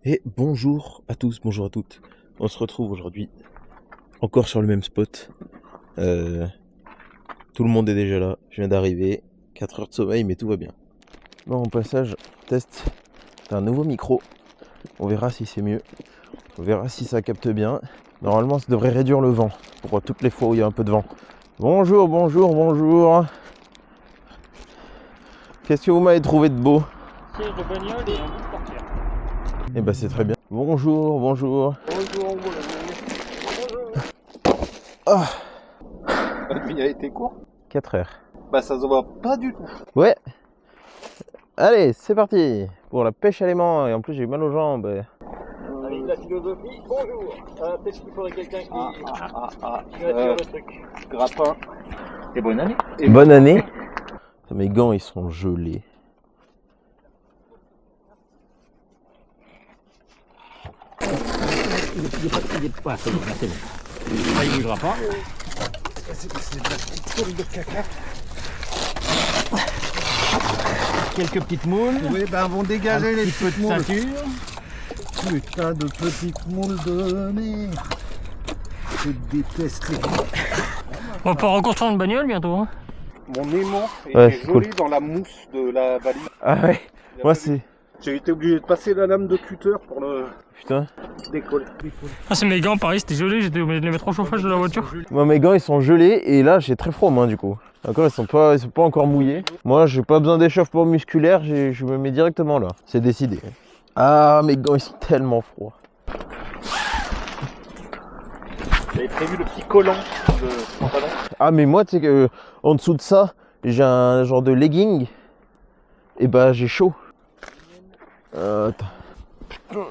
Et bonjour à tous, bonjour à toutes. On se retrouve aujourd'hui encore sur le même spot. Tout le monde est déjà là, je viens d'arriver. 4 heures de sommeil, mais tout va bien. Bon, au passage, test d'un nouveau micro. On verra si c'est mieux. On verra si ça capte bien. Normalement, ça devrait réduire le vent pour toutes les fois où il y a un peu de vent. Bonjour, bonjour, bonjour. Qu'est-ce que vous m'avez trouvé de beau? Siège de bagnole et un bout de portière. Eh ben c'est très bien. Bonjour, bonjour. Bonjour. Ah, Il a été court. 4 heures. Bah ça se voit pas du tout. Ouais. Allez, c'est parti pour la pêche à l'aimant. Et en plus j'ai mal aux jambes. Avec la philosophie, bonjour. Peut-être qu'il faudrait quelqu'un qui nature Euh, le truc. Grappin. Et bonne année. Et Bonne année. Mes gants ils sont gelés. Il est pas, c'est bon. Ça, il bougera pas. C'est de la petite foule de caca. Quelques petites moules. Oui, bah vont dégager les petites moules. Ceinture. Putain de petites moules de merde. Je déteste les moules. On va pouvoir reconstruire une bagnole bientôt. Hein. Mon aimant Ouais, était c'est cool. joli dans la mousse de la valise. Ah ouais. Moi c'est... J'ai été obligé de passer la lame de cutter pour le Putain. décoller. Ah, c'est mes gants, pareil, c'était gelé. J'étais obligé de les mettre au chauffage de la voiture. Moi mes gants ils sont gelés et là j'ai très froid aux mains du coup. Encore ils sont pas encore mouillés. Moi j'ai pas besoin d'échauffement musculaire, je me mets directement là. C'est décidé. Ah mes gants ils sont tellement froids. J'avais prévu le petit collant de pantalon. Ah mais moi tu sais que en dessous de ça j'ai un genre de legging. Et bah j'ai chaud. Attends. Oh.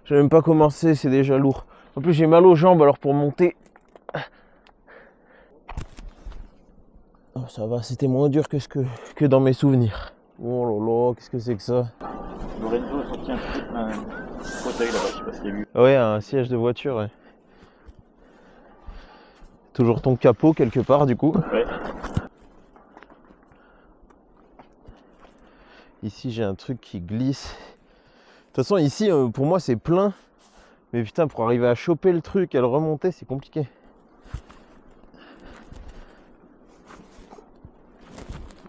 J'ai même pas commencé, c'est déjà lourd. En plus j'ai mal aux jambes alors pour monter. Oh, ça va, c'était moins dur que dans mes souvenirs. Oh là là, qu'est-ce que c'est que ça? Lorenzo a sorti un fauteuil là-bas, je sais pas si tu as vu. Ouais, un siège de voiture, ouais. Toujours ton capot quelque part du coup. Ouais. Ici j'ai un truc qui glisse. De toute façon ici pour moi c'est plein. Mais putain pour arriver à choper le truc, à le remonter c'est compliqué.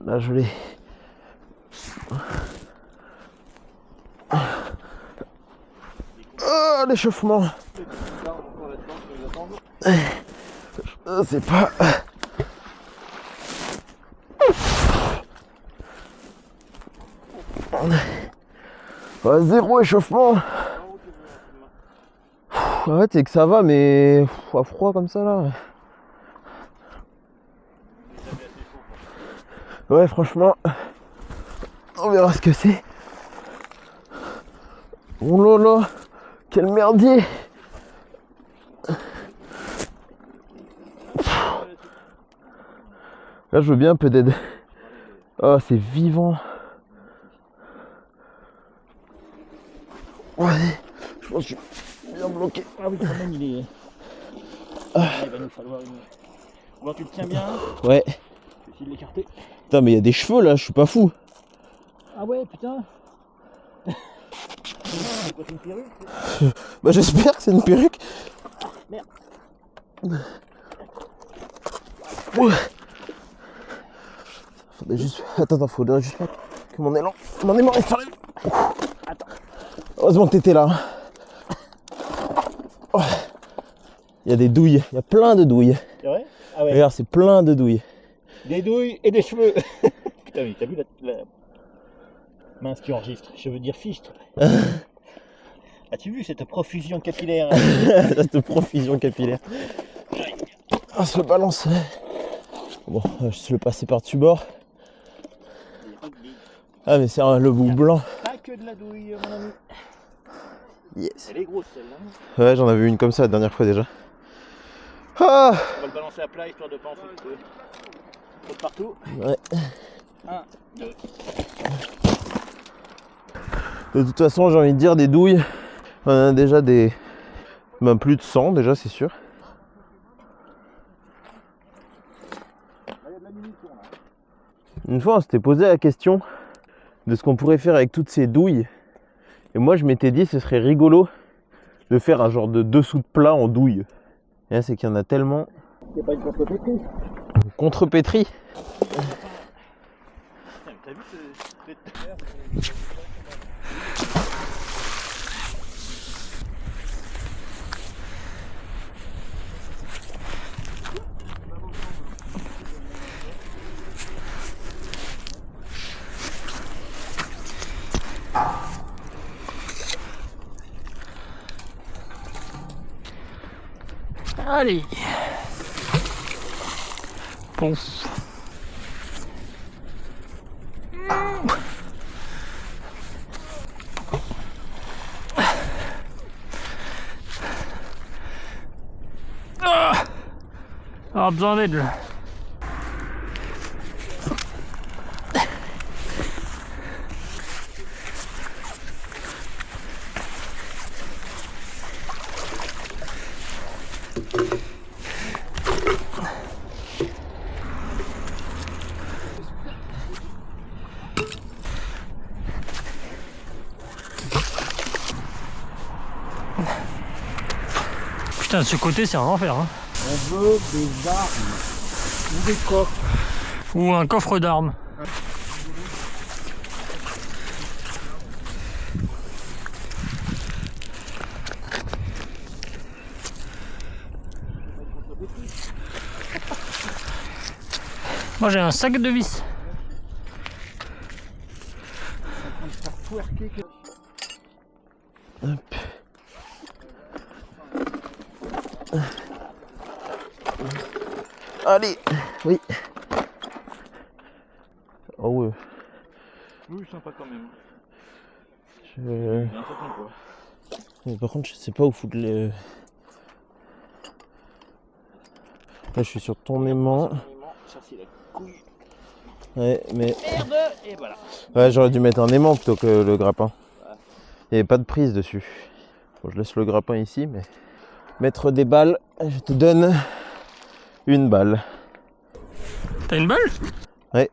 Là je l'ai. Oh l'échauffement. C'est pas... Ouais, zéro échauffement. Ouais c'est que ça va mais à froid comme ça là. Ouais franchement on verra ce que c'est. Oh là là, quel merdier. Là je veux bien un peu d'aide. Oh c'est vivant. Ouais, je pense que je suis bien bloqué. Ah oui, quand même, il est. Il va nous falloir une. Bon, tu le tiens bien. Ouais. Je vais essayer de l'écarter. Putain mais il y a des cheveux là, je suis pas fou. Ah ouais, putain. C'est quoi, c'est une perruque? Bah j'espère que c'est une perruque. Merde. Ouais. Faudrait juste pas que mon aimant il s'enlève. Attends. Heureusement que t'étais là. Oh. Il y a des douilles, il y a plein de douilles. C'est vrai? Ah ouais. Regarde, c'est plein de douilles. Des douilles et des cheveux. Putain, mais t'as vu la. Mince, tu enregistres. Je veux dire fichtre. As-tu vu cette profusion capillaire? Cette profusion capillaire. Ah, se balance. Bon, je vais le passer par-dessus bord. Ah, mais c'est le bout blanc. Pas que de la douille, mon ami. Yes. Elle est grosse celle-là. Ouais, j'en avais une comme ça la dernière fois déjà. Ah On va le balancer à plat histoire de pas en foutre. Trop de partout. ouais. 1, 2. De toute façon, j'ai envie de dire des douilles. On en a déjà des... Ben, plus de 100 déjà, c'est sûr. Une fois, on s'était posé la question de ce qu'on pourrait faire avec toutes ces douilles Et moi je m'étais dit ce serait rigolo de faire un genre de dessous de plat en douille. Et là c'est qu'il y en a tellement. C'est pas une contrepétrie. Contrepétrie. T'as vu ce... Allez. Ponce. Ah, besoin d'aide là. Putain, de ce côté c'est un enfer hein. On veut des armes ou des coffres. Ou un coffre d'armes. Moi j'ai un sac de vis. Hop. Allez, oui. Oh ouais. Oui, sympa quand même. Je... Il y a un certain poids. Mais par contre, je sais pas où foutre les. Là, je suis sur ton aimant. Ça, c'est la couille. Ouais, mais. Merde. Et voilà. Ouais, j'aurais dû mettre un aimant plutôt que le grappin. Il n'y avait pas de prise dessus. Bon, je laisse le grappin ici, mais. Mettre des balles, je te donne une balle. T'as une balle? Ouais.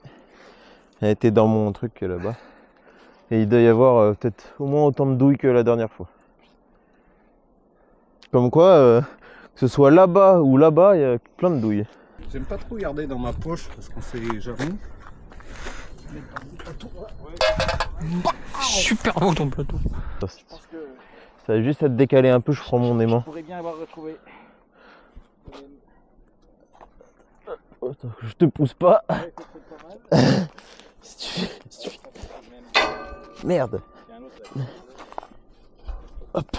Elle était dans mon truc là-bas. Et il doit y avoir peut-être au moins autant de douilles que la dernière fois. Comme quoi, que ce soit là-bas ou là-bas, il y a plein de douilles. J'aime pas trop regarder dans ma poche parce qu'on sait jamais. Super beau ton plateau. Je pense que Ça va juste à te décaler un peu, je prends mon je aimant. pourrais bien avoir retrouvé. Attends, je te pousse pas. Ouais, c'est pas mal. Si tu fais- Merde. Il y a un autre là. Hop.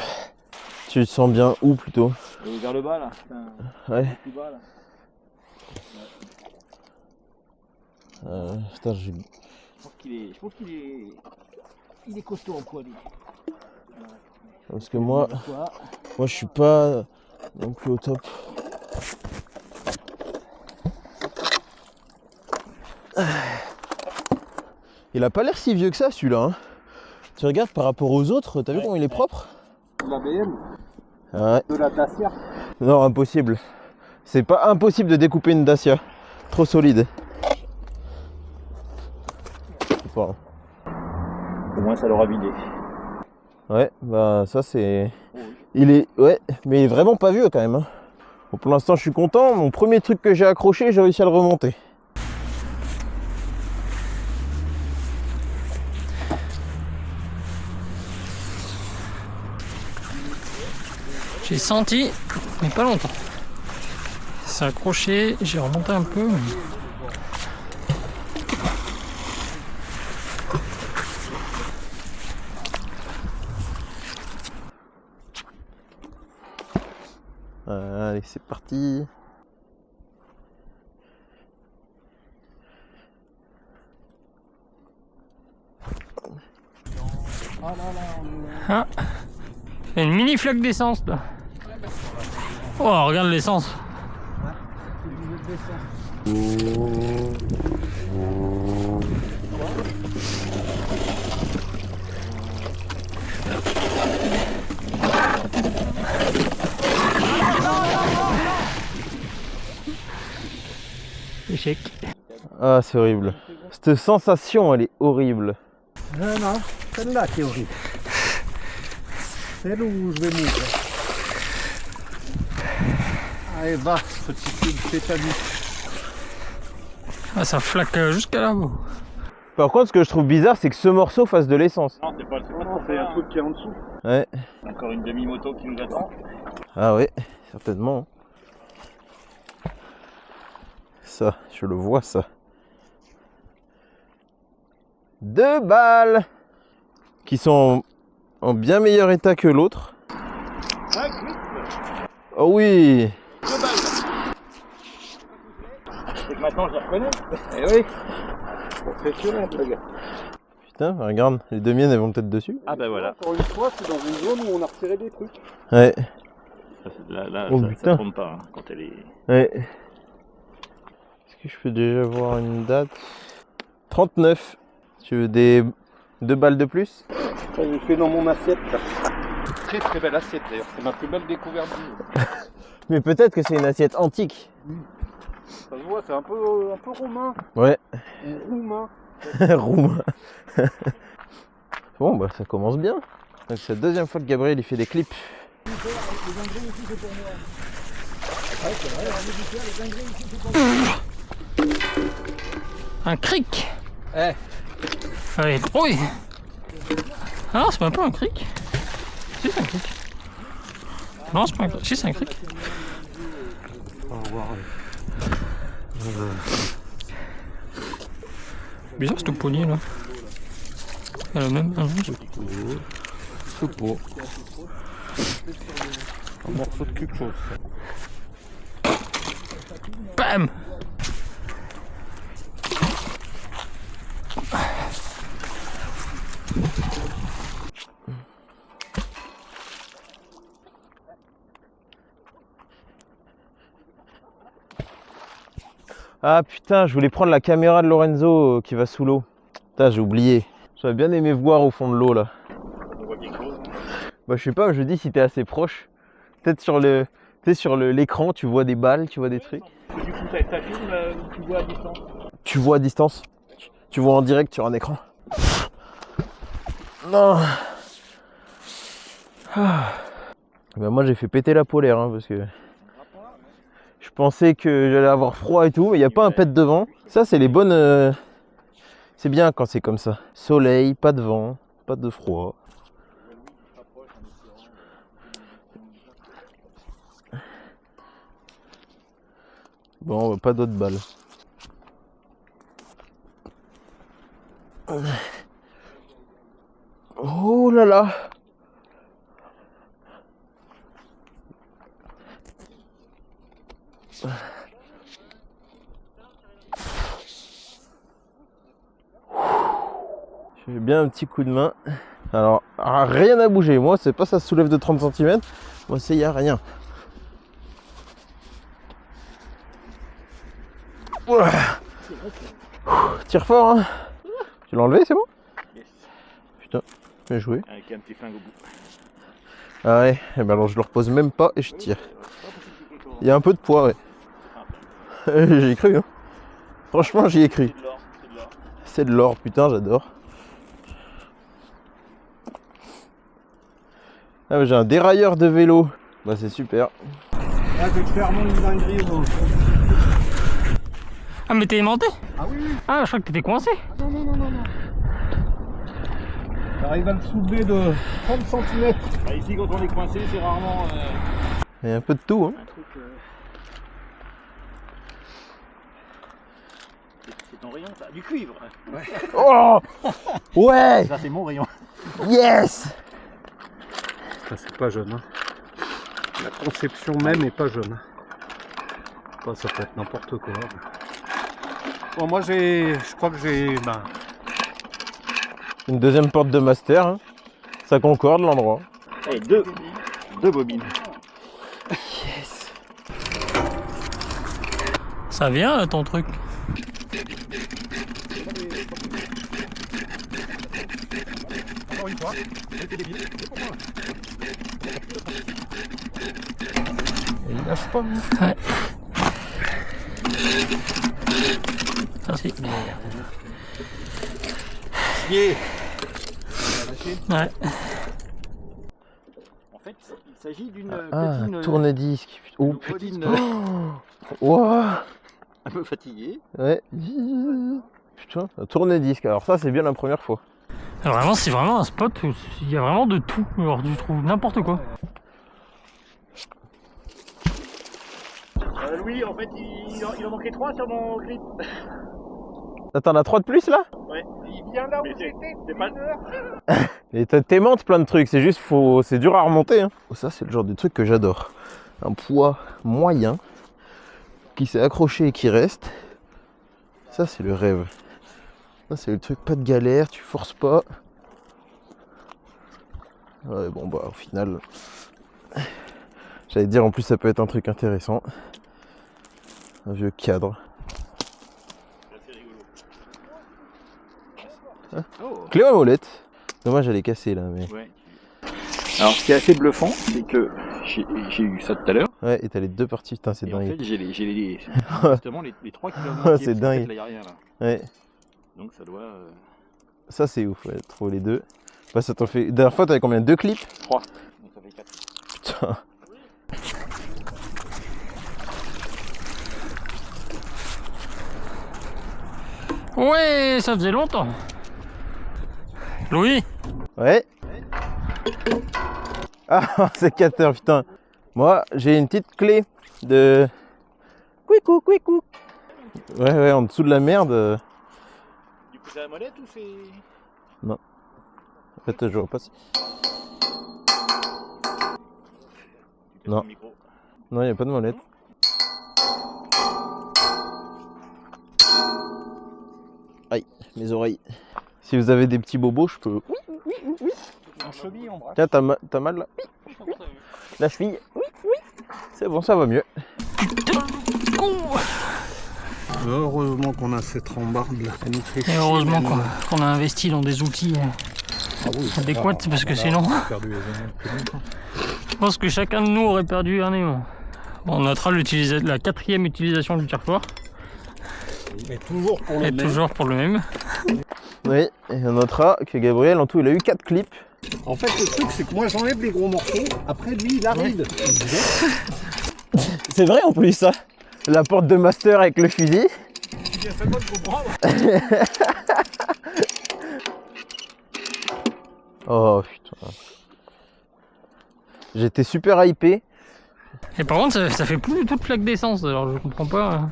Tu te sens bien où plutôt? Vers le bas là. Ouais. Plus bas là. Putain, j'ai... Je pense qu'il est. Il est costaud en poids lui. Parce que moi je suis pas non plus au top. Il a pas l'air si vieux que ça celui-là. Hein. Tu regardes par rapport aux autres, t'as vu comment il est propre? La BM, Ouais. de la Dacia. Non, impossible. C'est pas impossible de découper une Dacia. Trop solide. Bon. Au moins ça l'aura vidé. Ouais, bah ça c'est... Il est... Ouais, mais il est vraiment pas vieux quand même. Hein. Bon, pour l'instant je suis content. Mon premier truc que j'ai accroché, j'ai réussi à le remonter. J'ai senti, mais pas longtemps. C'est accroché, j'ai remonté un peu. Mais... Allez, c'est parti. Ah, il y a une mini flaque d'essence là. Oh, regarde l'essence. Échec. Ah, c'est horrible. Cette sensation, elle est horrible. Non, non, celle-là qui est horrible. celle ou je vais mourir? Allez, va, petit cube tétanique. Ah, ça flaque jusqu'à là-haut. Par contre, ce que je trouve bizarre, c'est que ce morceau fasse de l'essence. Non, c'est pas le truc, c'est un truc qui est en dessous. Ouais. Encore une demi-moto qui nous attend. Ah ouais, certainement. Ça, je le vois, ça. 2 balles qui sont en bien meilleur état que l'autre. Ah, oui. Oh oui. 2 balles. C'est que maintenant je les reconnais. Eh oui. Professionnel, le gars. Putain, regarde, les deux miennes elles vont peut-être dessus. Ah bah voilà. Encore une fois, c'est dans une zone où on a retiré des trucs. Ouais, Là, Oh, ça putain. trompe pas hein, quand elle est... ouais. Est-ce que je peux déjà voir une date? 39. Tu veux des 2 balles de plus? Ça, j'ai fait dans mon assiette. Là. Très très belle assiette d'ailleurs. C'est ma plus belle découverte du jour. Mais peut-être que c'est une assiette antique. Ça se voit, c'est un peu romain. Ouais. Ou roumain. Roumain. Bon, bah ça commence bien. Donc c'est la deuxième fois que Gabriel il fait des clips. Un cric. Eh. Allez, trouille. Ah, c'est même pas un cric. Si, c'est un cric. Non, c'est pas un cric. Si, c'est un cric. On va voir. Bizarre ce poignet là. Elle a le même. C'est beau. Un morceau de quelque chose. Bam. Ah putain, je voulais prendre la caméra de Lorenzo qui va sous l'eau. Putain, j'ai oublié. J'aurais bien aimé voir au fond de l'eau là. On voit quelque chose. Bah je sais pas, je dis si t'es assez proche. Peut-être sur le. Tu sais, sur l'écran, tu vois des balles, tu vois des trucs. Du coup, ça filme ou tu vois à distance? Tu vois à distance. Tu vois en direct sur un écran. Non. Ah. Bah moi j'ai fait péter la polaire hein, parce que je pensais que j'allais avoir froid et tout, mais il n'y a pas un pet de vent. Ça c'est les bonnes. C'est bien quand c'est comme ça. Soleil, pas de vent, pas de froid. Bon, pas d'autres balles. Oh là là. J'ai bien un petit coup de main. Alors, rien à bouger. Moi, c'est pas ça se soulève de 30 cm. Moi, c'est y a rien. Ouah. Tire fort, hein. Tu l'as enlevé, c'est bon? Yes. Putain, bien joué. Avec un petit flingue au bout. Ah ouais, et ben alors je le repose même pas et je tire. Il y a un peu de poids, ouais. J'y ai cru, hein. Franchement, j'y ai cru. C'est de l'or, c'est de l'or. C'est de l'or, putain, j'adore. Ah, mais j'ai un dérailleur de vélo. Bah, c'est super. Là, j'ai clairement une dinguerie. Ah, mais t'es aimanté? Ah oui, oui. Ah, je crois que t'étais coincé. Non, non, non, non, non. J'arrive à le soulever de 30 cm. Bah, ici, quand on est coincé, c'est rarement Il y a un peu de tout, hein. un truc. C'est ton rayon, ça? Du cuivre. Oh ouais. Ça, c'est mon rayon. Yes. Ça, c'est pas jeune. Hein. La conception même est pas jeune. Enfin, ça peut être n'importe quoi. Bon, moi, je crois que j'ai. Une deuxième porte de master, hein. Ça concorde l'endroit. Et deux bobines. Yes. Ça vient là, ton truc. Encore une fois, j'étais débile. C'est pour moi. Il lâche pas. Ouais. Ça c'est. Yeah. Ouais. fait, il s'agit d'une Ah, copine, tourne-disque. Oh une putain. copine, Ouah. un peu fatiguée. Ouais. Putain, un tourne-disque. Alors ça, c'est bien la première fois. Alors vraiment, c'est vraiment un spot où il y a vraiment de tout. Alors tu trouves n'importe quoi. Louis, en fait, il en manquait 3 sur mon clip. T'en as 3 de plus là? Ouais. Il vient là où j'étais. C'est pas Et t'aimantes plein de trucs, c'est juste c'est dur à remonter. Hein. Ça, c'est le genre de truc que j'adore. Un poids moyen qui s'est accroché et qui reste. Ça, c'est le rêve. Ça, c'est le truc, pas de galère, tu forces pas. Ouais, bon, bah, au final, j'allais dire, en plus, ça peut être un truc intéressant. Un vieux cadre. Hein Clé à molette. Dommage, elle est cassée là, mais. Ouais. Alors, ce qui est assez bluffant, c'est que j'ai eu ça tout à l'heure. Ouais, et t'as les deux parties, putain, c'est Et en dingue. fait, j'ai justement les 3 km. C'est dingue. Là, y a rien, là. Ouais, Donc, ça doit. ça c'est ouf, ouais, trouver les deux. Bah, ça t'en fait. Dernière fois, t'avais combien? 2 clips? 3. Donc, ça fait 4. Putain. Ouais, ça faisait longtemps. Louis, Ouais. Ah, sécateur, putain. Moi, j'ai une petite clé de. Couicou, couicou. Ouais, en dessous de la merde. Du coup, c'est la molette ou c'est. En fait, je vois pas. Non. Le micro. Non, il n'y a pas de molette. Aïe, mes oreilles. Si vous avez des petits bobos, je peux. Un cheville en bras. Tiens, t'as mal là? La cheville. C'est bon, ça va mieux. Heureusement qu'on a cette rambarde là. Ça nous fait et chier, heureusement même. qu'on a investi dans des outils Ah oui, adéquats parce que sinon, on a perdu les aimants depuis longtemps. je pense que chacun de nous aurait perdu un aimant. Bon, on notera la 4e utilisation du tire-fort Mais toujours pour le et même. toujours pour le même. Oui, et on notera que Gabriel, en tout, il a eu 4 clips. En fait, le truc, c'est que moi j'enlève les gros morceaux. Après, lui, il arrive. C'est vrai en plus, ça. La porte de master avec le fusil. Il a fait quoi de comprendre? Oh putain. J'étais super hypé. Et par contre, ça fait plus du tout de flaque d'essence, alors je comprends pas.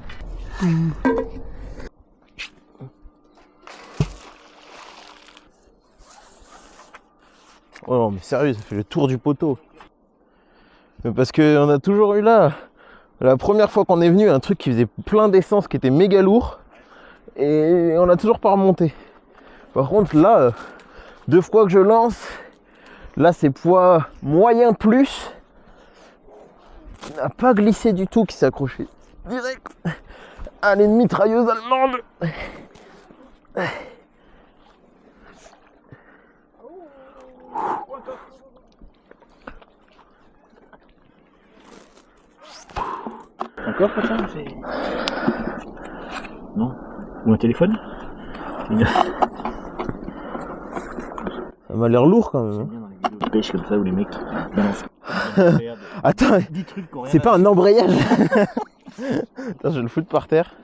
Oh non, mais sérieux, ça fait le tour du poteau. Mais parce qu'on a toujours eu là, la première fois qu'on est venu, un truc qui faisait plein d'essence, qui était méga lourd. Et on a toujours pas remonté. Par contre, là, 2 fois que je lance, là c'est poids moyen plus. Il n'a pas glissé du tout, qui s'est accroché direct à l'ennemi mitrailleuse allemande. Encore pour ça c'est... Non. Ou un téléphone? Ça m'a l'air lourd quand même. Hein. Bien dans les vidéos de pêche comme ça où les mecs balancent. Attends, 10 trucs qu'on c'est pas un embrayage. Attends, je vais le foutre par terre.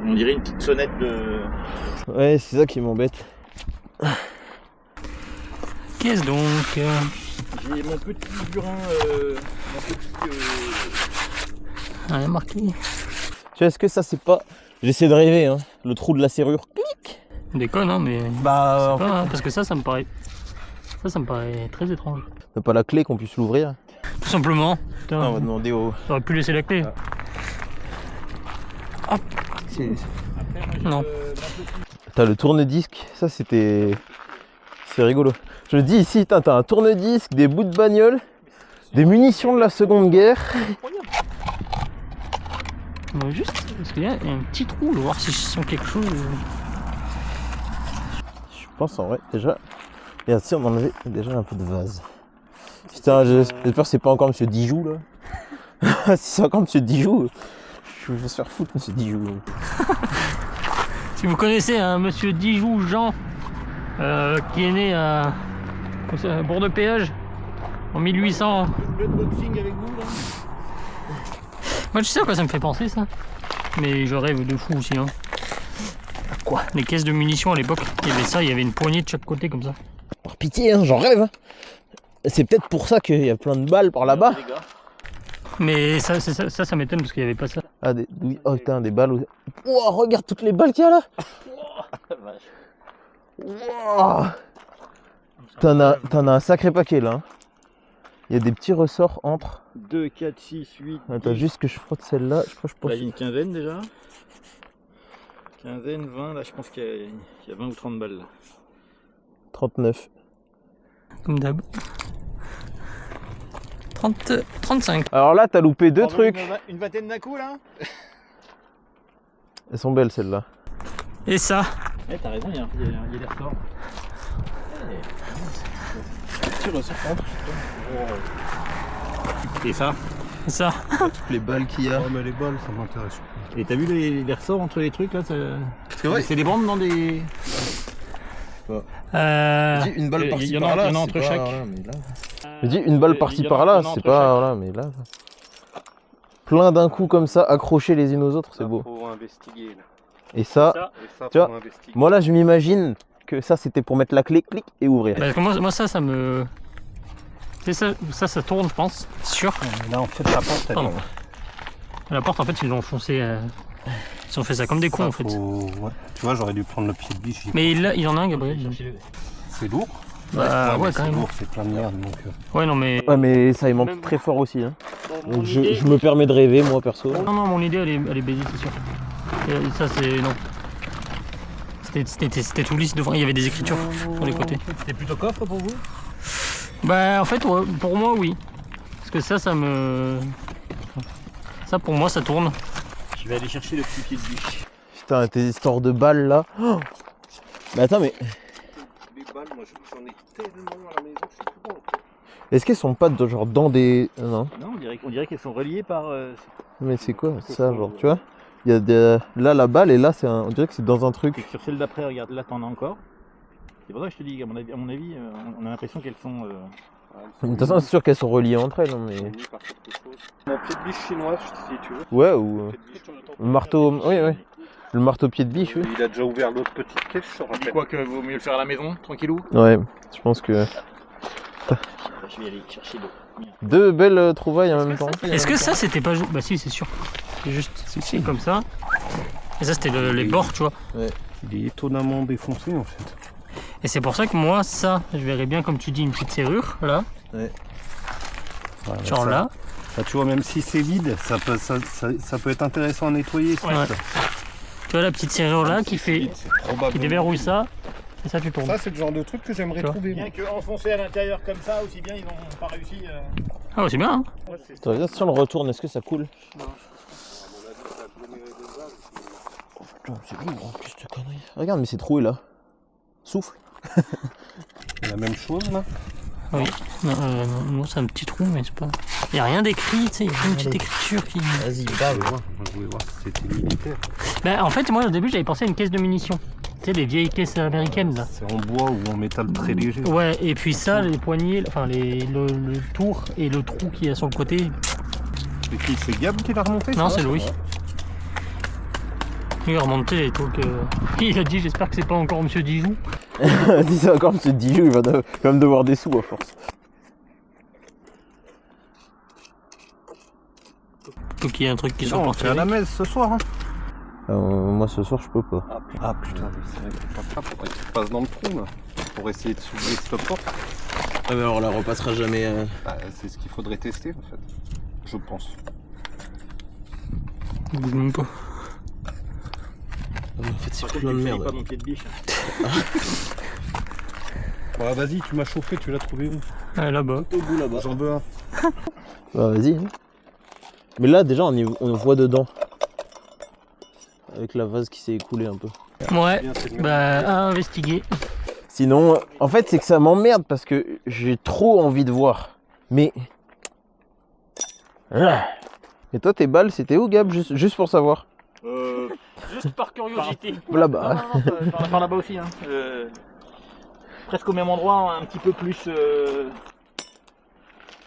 On dirait une petite sonnette de. Ouais, c'est ça qui m'embête. Qu'est-ce donc J'ai mon petit burin. Mon petit. rien marqué. Tu vois, est-ce que ça c'est pas. J'essaie de rêver, hein. Le trou de la serrure. Clic. Déconne, hein, mais. Bah, en Pas, fait, hein, parce que ça me paraît. Ça me paraît très étrange. t'as pas la clé qu'on puisse l'ouvrir. Tout simplement. Putain, On va demander au. j'aurais pu laisser la clé. Non. T'as le tourne-disque, ça c'était. C'est rigolo. Je le dis ici, t'as un tourne-disque, des bouts de bagnole, des munitions de la Seconde Guerre. On va juste. Parce qu'il y a un petit trou, je vais voir si je sens quelque chose. Je pense en vrai, déjà. Regarde, si on enlevait déjà un peu de vase. Putain, j'espère que c'est pas encore Monsieur Dijoux là. Si c'est encore Monsieur Dijoux, je vais se faire foutre, Monsieur Dijoux. Si vous connaissez un monsieur Dijoux Jean, qui est né à bord de péage en 1800. Le boxing avec vous là. Moi tu sais à quoi ça me fait penser ça? Mais je rêve de fou aussi hein. Quoi? Les caisses de munitions à l'époque, il y avait ça, il y avait une poignée de chaque côté comme ça. Par pitié, hein, j'en rêve. Hein. C'est peut-être pour ça qu'il y a plein de balles par là-bas. Mais ça m'étonne parce qu'il n'y avait pas ça. Ah, oui. Oh putain, des balles. Oh, regarde toutes les balles qu'il y a là. Wow. T'en as un sacré paquet là. Hein. Il y a des petits ressorts entre. 2, 4, 6, 8. Attends, juste que je frotte celle-là. Je crois que je pense. Là, il y a une quinzaine déjà. Quinzaine, 20. Là, je pense qu'il y a 20 ou 30 balles là. 39. Comme d'hab. 35. Alors là, t'as loupé deux trucs. Une vingtaine d'un coup là. Elles sont belles celles-là. Et ça? Ouais, t'as raison, il y a des ressorts. Petit ressort entre. Et ça? Et ça? Toutes les balles qu'il y a. Oh, mais les balles, ça m'intéresse. Et t'as vu les ressorts entre les trucs là? C'est vrai. C'est des bandes dans des. Dis une balle il par-ci y en a- par-là. il y en a c'est entre pas- chaque. voilà, mais là... Je dis une balle par-ci Il y en a- par-là, il y en a c'est entre pas. chaque. Voilà, mais là. Plein d'un coup comme ça, accrochés les unes aux autres, c'est beau. Faut investiguer là. Et ça, Et ça, Tu vois, faut investiguer. moi là je m'imagine que ça c'était pour mettre la clé, clic et ouvrir. Parce que moi ça me... C'est ça tourne je pense, c'est sûr. Là, en fait, la porte, elle Pardon. La porte en fait ils l'ont foncé... Ils ont fait ça comme des cons en fait. Ouais. Tu vois, j'aurais dû prendre le pied de biche. Mais il y en a un Gabriel. C'est lourd. Bah ouais mais quand c'est même. lourd, c'est plein de merde. Donc, Ouais non mais... Ouais mais ça il monte très fort aussi. Hein. Donc je me permets de rêver moi perso. Non mon idée elle est baisée c'est sûr. Et ça c'est... non. C'était tout lisse devant, il y avait des écritures sur les côtés. C'est plutôt coffre pour vous? Bah en fait ouais, pour moi oui. Parce que ça me... Ça pour moi ça tourne. Je vais aller chercher le petit pied de biche. Putain tes histoires de balles là. Oh mais attends mais les balles, moi j'en ai tellement à la maison, c'est tout bon. est-ce qu'elles sont pas genre dans des. Non. Non, on dirait qu'elles sont reliées par. Mais c'est quoi ça genre tu vois? Il y a des... Là la balle et là c'est on dirait que c'est dans un truc. Sur celle d'après, regarde, là t'en as encore. C'est pour ça que je te dis, à mon avis on a l'impression qu'elles sont. De toute façon c'est sûr qu'elles sont reliées entre elles. Hein, mais... Par quelque chose. Mon pied de biche chinois, si tu veux. Ouais ou. Pied de biche. Le marteau. Oui oui. Le marteau pied de biche oui. Il a déjà ouvert l'autre petite caisse, je te rappelle. Quoi que vaut mieux le faire à la maison, tranquillou. Ouais, je pense que. Je vais aller chercher l'eau. Deux belles trouvailles en même temps. Est-ce que ça c'était pas... Bah si c'est sûr. C'est juste c'est comme ça. Et ça c'était les bords tu vois. Il est étonnamment défoncé en fait. Et c'est pour ça que moi ça, je verrais bien comme tu dis une petite serrure là. Voilà, Genre ça- là. ça, tu vois, même si c'est vide, ça peut être intéressant à nettoyer. ça. Ouais. Tu vois la petite serrure là Même qui si c'est fait... vide, c'est probablement- qui déverrouille ça. Et ça tu tournes. Ça, c'est le genre de truc que j'aimerais Tu vois. trouver. Bien qu'enfoncer à l'intérieur comme ça, aussi bien ils n'ont pas réussi. Ah ouais, c'est bien hein. Ça veut dire si on le retourne, est-ce que ça coule? Putain, c'est lourd en plus cette connerie. Regarde, mais c'est troué là. Souffle. La même chose là. Oui. Non, c'est un petit trou mais c'est pas... Il n'y a rien d'écrit, tu sais, il y a une petite écriture qui... Vas-y, bave. Je voulais voir si c'était militaire. Bah en fait moi au début j'avais pensé à une caisse de munitions. Tu sais les vieilles caisses américaines là. C'est en bois ou en métal très léger. Ouais et puis ça, les poignées, enfin le tour et le trou qu'il y a sur le côté. C'est qui? C'est Gab qui l'a remonté? Non ça c'est va, Louis. ça va. Il a remonté les trucs. Il a dit j'espère que c'est pas encore Monsieur Dijoux. Si c'est encore M. Dijoux, il va quand même devoir des sous à force. Faut qu'il y ait un truc qui soit Non, porté. c'est à la messe ce soir. Hein. Moi ce soir je peux pas. Ah putain, mais c'est vrai que c'est pas ça, faudrait que tu passes dans le trou là. Pour essayer de soulever cette porte. Ah mais alors on la repassera jamais. Bah, c'est ce qu'il faudrait tester en fait. Je pense. Il bouge même pas. En fait c'est Par contre, plein de tu me merde. pas mon pied de biche. Bah vas-y, tu m'as chauffé, tu l'as trouvé où? Ah, là-bas. Au bout là-bas. J'en veux un. Bah vas-y. Mais là déjà on voit dedans. Avec la vase qui s'est écoulée un peu. Ouais. Bien, c'est le même. Bah à investiguer. Sinon, en fait c'est que ça m'emmerde parce que j'ai trop envie de voir. Mais... Et toi tes balles c'était où Gab? Juste pour savoir. Juste par curiosité. Là-bas. Par là-bas aussi. Hein. presque au même endroit, un petit peu plus.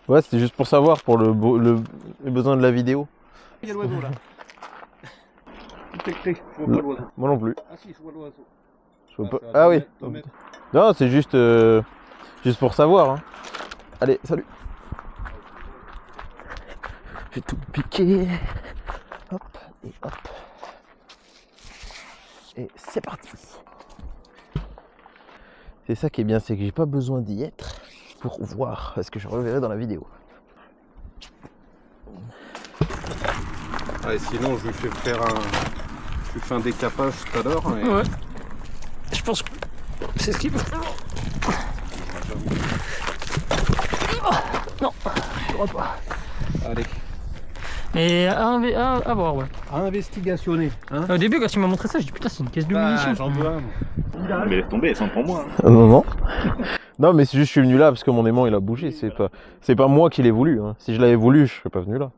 Ouais, c'était juste pour savoir, pour les besoins de la vidéo. Il y a l'oiseau là. Je vois pas l'oiseau. Moi non plus. Ah si, je vois l'oiseau. Je vois Ah, pas... c'est à Ah deux oui. mètres, 2 mètres. Non, c'est juste, juste pour savoir. Hein. Allez, salut. J'ai tout piqué. Hop, et hop. Et c'est parti. C'est ça qui est bien, c'est que j'ai pas besoin d'y être pour voir ce que je reverrai dans la vidéo. Ah, et sinon, je lui fais faire un décapage tout à l'heure. Et... Ouais. Je pense que c'est ce qu'il faut. Non, je crois pas. Allez, Mais à voir, ouais. à investigationner. Hein. Au début, quand il m'a montré ça, j'ai dit putain, c'est une caisse de munitions. J'en veux un. Mais laisse tomber, sans pour moi. Non, non. Non, mais c'est juste que je suis venu là parce que mon aimant il a bougé. C'est pas moi qui l'ai voulu. Hein. Si je l'avais voulu, je serais pas venu là.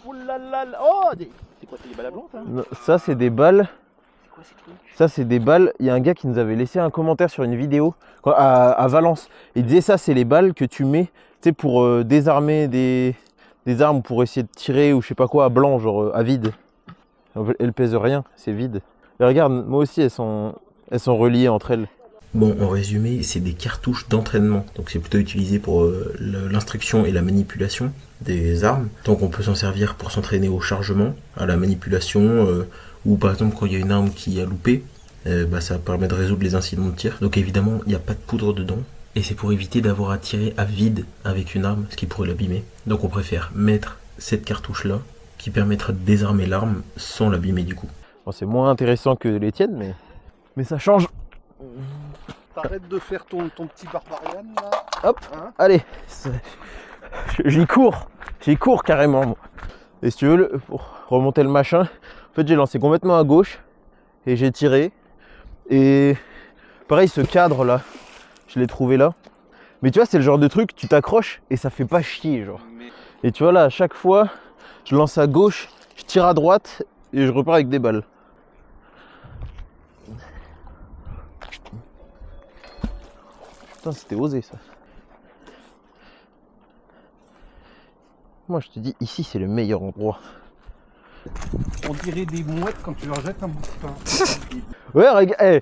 Oh là là là. Oh, c'est quoi, c'est des balles à blanc, ça? Non, ça, c'est des balles. C'est quoi ces trucs? Ça, c'est des balles. Il y a un gars qui nous avait laissé un commentaire sur une vidéo à Valence. Il disait ça, c'est les balles que tu mets pour désarmer des armes, pour essayer de tirer ou je sais pas quoi à blanc, genre à vide. Elles pèsent rien, c'est vide. Et regarde, moi aussi, elles sont reliées entre elles. Bon, en résumé, c'est des cartouches d'entraînement. Donc c'est plutôt utilisé pour l'instruction et la manipulation des armes. Donc on peut s'en servir pour s'entraîner au chargement, à la manipulation, ou par exemple quand il y a une arme qui a loupé, ça permet de résoudre les incidents de tir. Donc évidemment, il n'y a pas de poudre dedans. Et c'est pour éviter d'avoir à tirer à vide avec une arme, ce qui pourrait l'abîmer. Donc on préfère mettre cette cartouche-là, qui permettra de désarmer l'arme sans l'abîmer du coup. Bon, c'est moins intéressant que les tiennes, mais ça change. T'arrêtes de faire ton petit barbarian là. Hop, Hein, allez, j'y cours carrément. Moi. Et si tu veux, pour remonter le machin, en fait j'ai lancé complètement à gauche et j'ai tiré. Et pareil, ce cadre là, je l'ai trouvé là. Mais tu vois, c'est le genre de truc, tu t'accroches et ça fait pas chier genre. Et tu vois là, à chaque fois, je lance à gauche, je tire à droite et je repars avec des balles. Putain, c'était osé ça. Moi je te dis, ici c'est le meilleur endroit. On dirait des mouettes quand tu leur jettes un bout de pain. Ouais, regarde,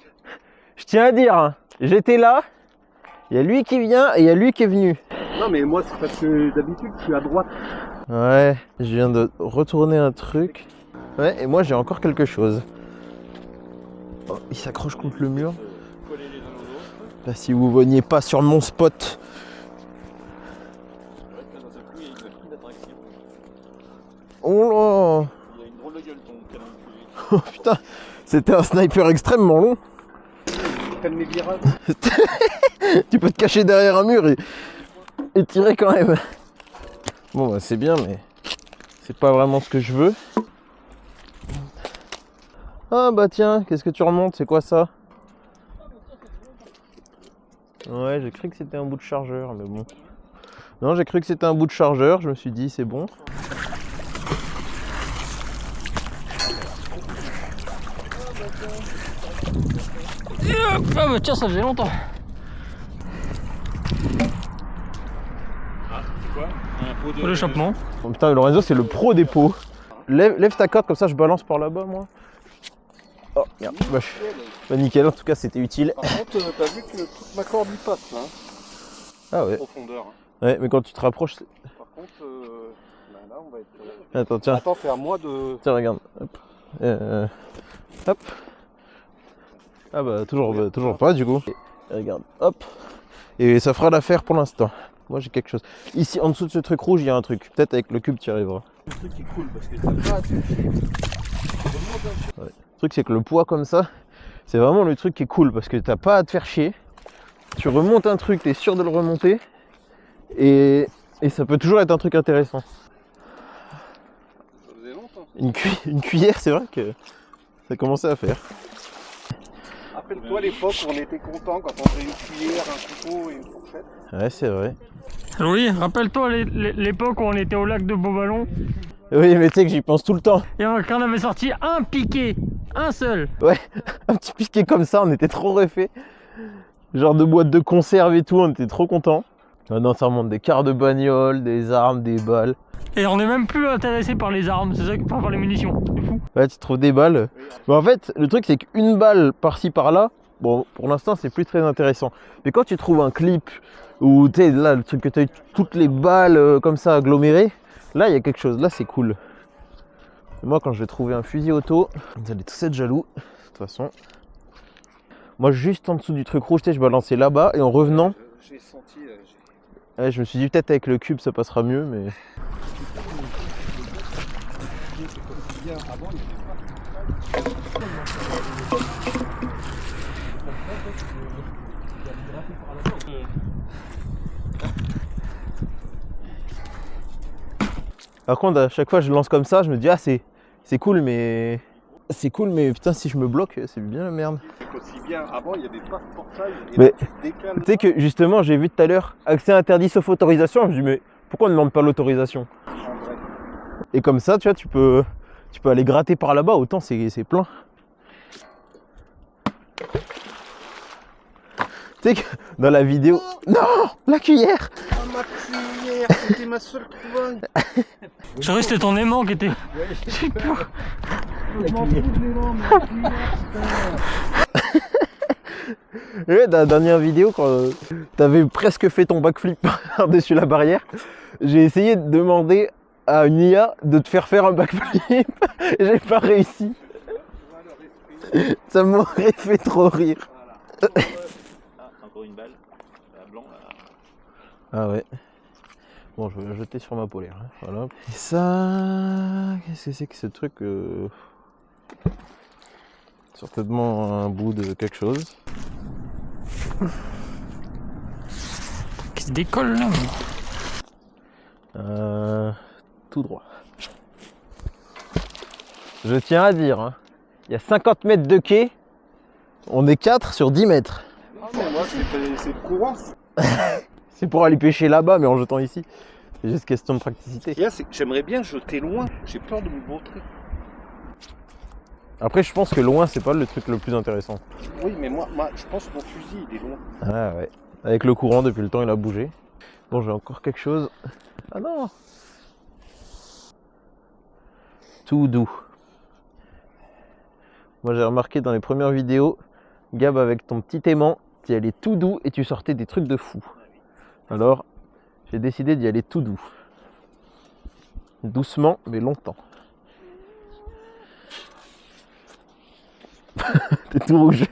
je tiens à dire, hein, j'étais là, il y a lui qui vient et il y a lui qui est venu. Non mais moi c'est parce que d'habitude je suis à droite. Ouais, je viens de retourner un truc. Ouais, et moi j'ai encore quelque chose. Oh, il s'accroche contre le mur. Là, si vous veniez pas sur mon spot. Oh là. Il a une drôle de gueule, ton canon. Oh putain, c'était un sniper extrêmement long. Calme mes virages. Tu peux te cacher derrière un mur et tirer quand même. Bon bah c'est bien mais c'est pas vraiment ce que je veux. Ah bah tiens, qu'est-ce que tu remontes? C'est quoi ça? Ouais, j'ai cru que c'était un bout de chargeur, mais bon. Non, j'ai cru que c'était un bout de chargeur, je me suis dit c'est bon. Ah bah tiens, ça faisait longtemps. Ah, c'est quoi? Un pot de. Pour l'échappement. Oh, putain, Lorenzo c'est le pro des pots. Lève ta corde comme ça je balance par là-bas moi. Oh merde, bah nickel, en tout cas c'était utile. Par contre, t'as vu que toute ma corde y passe là, Ah ouais. profondeur. Ouais, mais quand tu te rapproches... Par contre, là on va être... Attends, tiens. Attends, c'est à moi de... Tiens, regarde. Hop. Hop. Ah bah toujours pas du coup. Et regarde, hop. Et ça fera l'affaire pour l'instant. Moi j'ai quelque chose. Ici, en dessous de ce truc rouge, il y a un truc. Peut-être avec le cube tu y arriveras. Le truc qui est cool parce que t'as pas à te- Le truc c'est que le poids comme ça, c'est vraiment le truc qui est cool parce que t'as pas à te faire chier. Tu remontes un truc, t'es sûr de le remonter. Et ça peut toujours être un truc intéressant. Ça faisait longtemps. Une cuillère, c'est vrai que ça commençait à faire. Rappelle-toi l'époque où on était content quand on faisait une cuillère, un couteau et une fourchette. Ouais, c'est vrai. Oui, rappelle-toi l'époque où on était au lac de Beauvallon Oui, mais tu sais que j'y pense tout le temps. et qu'on avait sorti un piqué, un seul. Ouais, un petit piqué comme ça, on était trop refait. genre de boîte de conserve et tout, on était trop contents. Maintenant ça remonte des quarts de bagnole, des armes, des balles. Et on est même plus intéressé par les armes, c'est ça, pas par les munitions. C'est fou. Ouais, tu trouves des balles. Mais en fait, le truc c'est qu'une balle par-ci par-là, bon, pour l'instant c'est plus très intéressant. Mais quand tu trouves un clip où tu sais, là, le truc que tu as eu toutes les balles comme ça agglomérées, là il y a quelque chose, là c'est cool. Et moi quand je vais trouver un fusil auto, vous allez tous être jaloux, de toute façon. Moi juste en dessous du truc rouge, tu sais, je balançais là-bas et en revenant, J'ai senti. ouais, je me suis dit peut-être avec le cube ça passera mieux, mais... Par contre, à chaque fois que je lance comme ça, je me dis ah c'est cool, mais putain si je me bloque, c'est bien la merde. Aussi bien avant, il y avait pas de portail. Et Mais là, tu te décales. tu sais que justement, j'ai vu tout à l'heure accès interdit sauf autorisation. Je me dis mais pourquoi on ne demande pas l'autorisation? Et comme ça, tu vois, tu peux aller gratter par là-bas. Autant c'est plein. Tu sais que dans la vidéo, non, la cuillère. Ah, ma cuillère, c'était ma seule trouvaille. Je croyais que c'était ton aimant qui était. J'ai peur. Je m'en fous de l'élan, mais la cuillère, Ouais, dans la dernière vidéo, quand t'avais presque fait ton backflip par-dessus la barrière, j'ai essayé de demander à une IA de te faire un backflip et j'ai pas réussi. Ça m'aurait fait trop rire. Ah, encore une balle. La blanc, là. Ah ouais. Bon, je vais la jeter sur ma polaire. Hein. Voilà. Et ça... Qu'est-ce que c'est que ce truc Certainement un bout de quelque chose. Qui se décolle là. Tout droit. Je tiens à dire, hein, il y a 50 mètres de quai, on est 4 sur 10 mètres. Ah non, moi, c'est courant. C'est pour aller pêcher là-bas, mais en jetant ici. C'est juste question de praticité. J'aimerais bien jeter loin. J'ai peur de me vautrer. Après, je pense que loin, c'est pas le truc le plus intéressant. Oui, mais moi, je pense que mon fusil, il est loin. Ah ouais. Avec le courant, depuis le temps, il a bougé. Bon, j'ai encore quelque chose. Ah non! Tout doux. Moi, j'ai remarqué dans les premières vidéos, Gab, avec ton petit aimant, tu y allais tout doux et tu sortais des trucs de fou. Alors, j'ai décidé d'y aller tout doux. Doucement, mais longtemps. T'es tout rouge.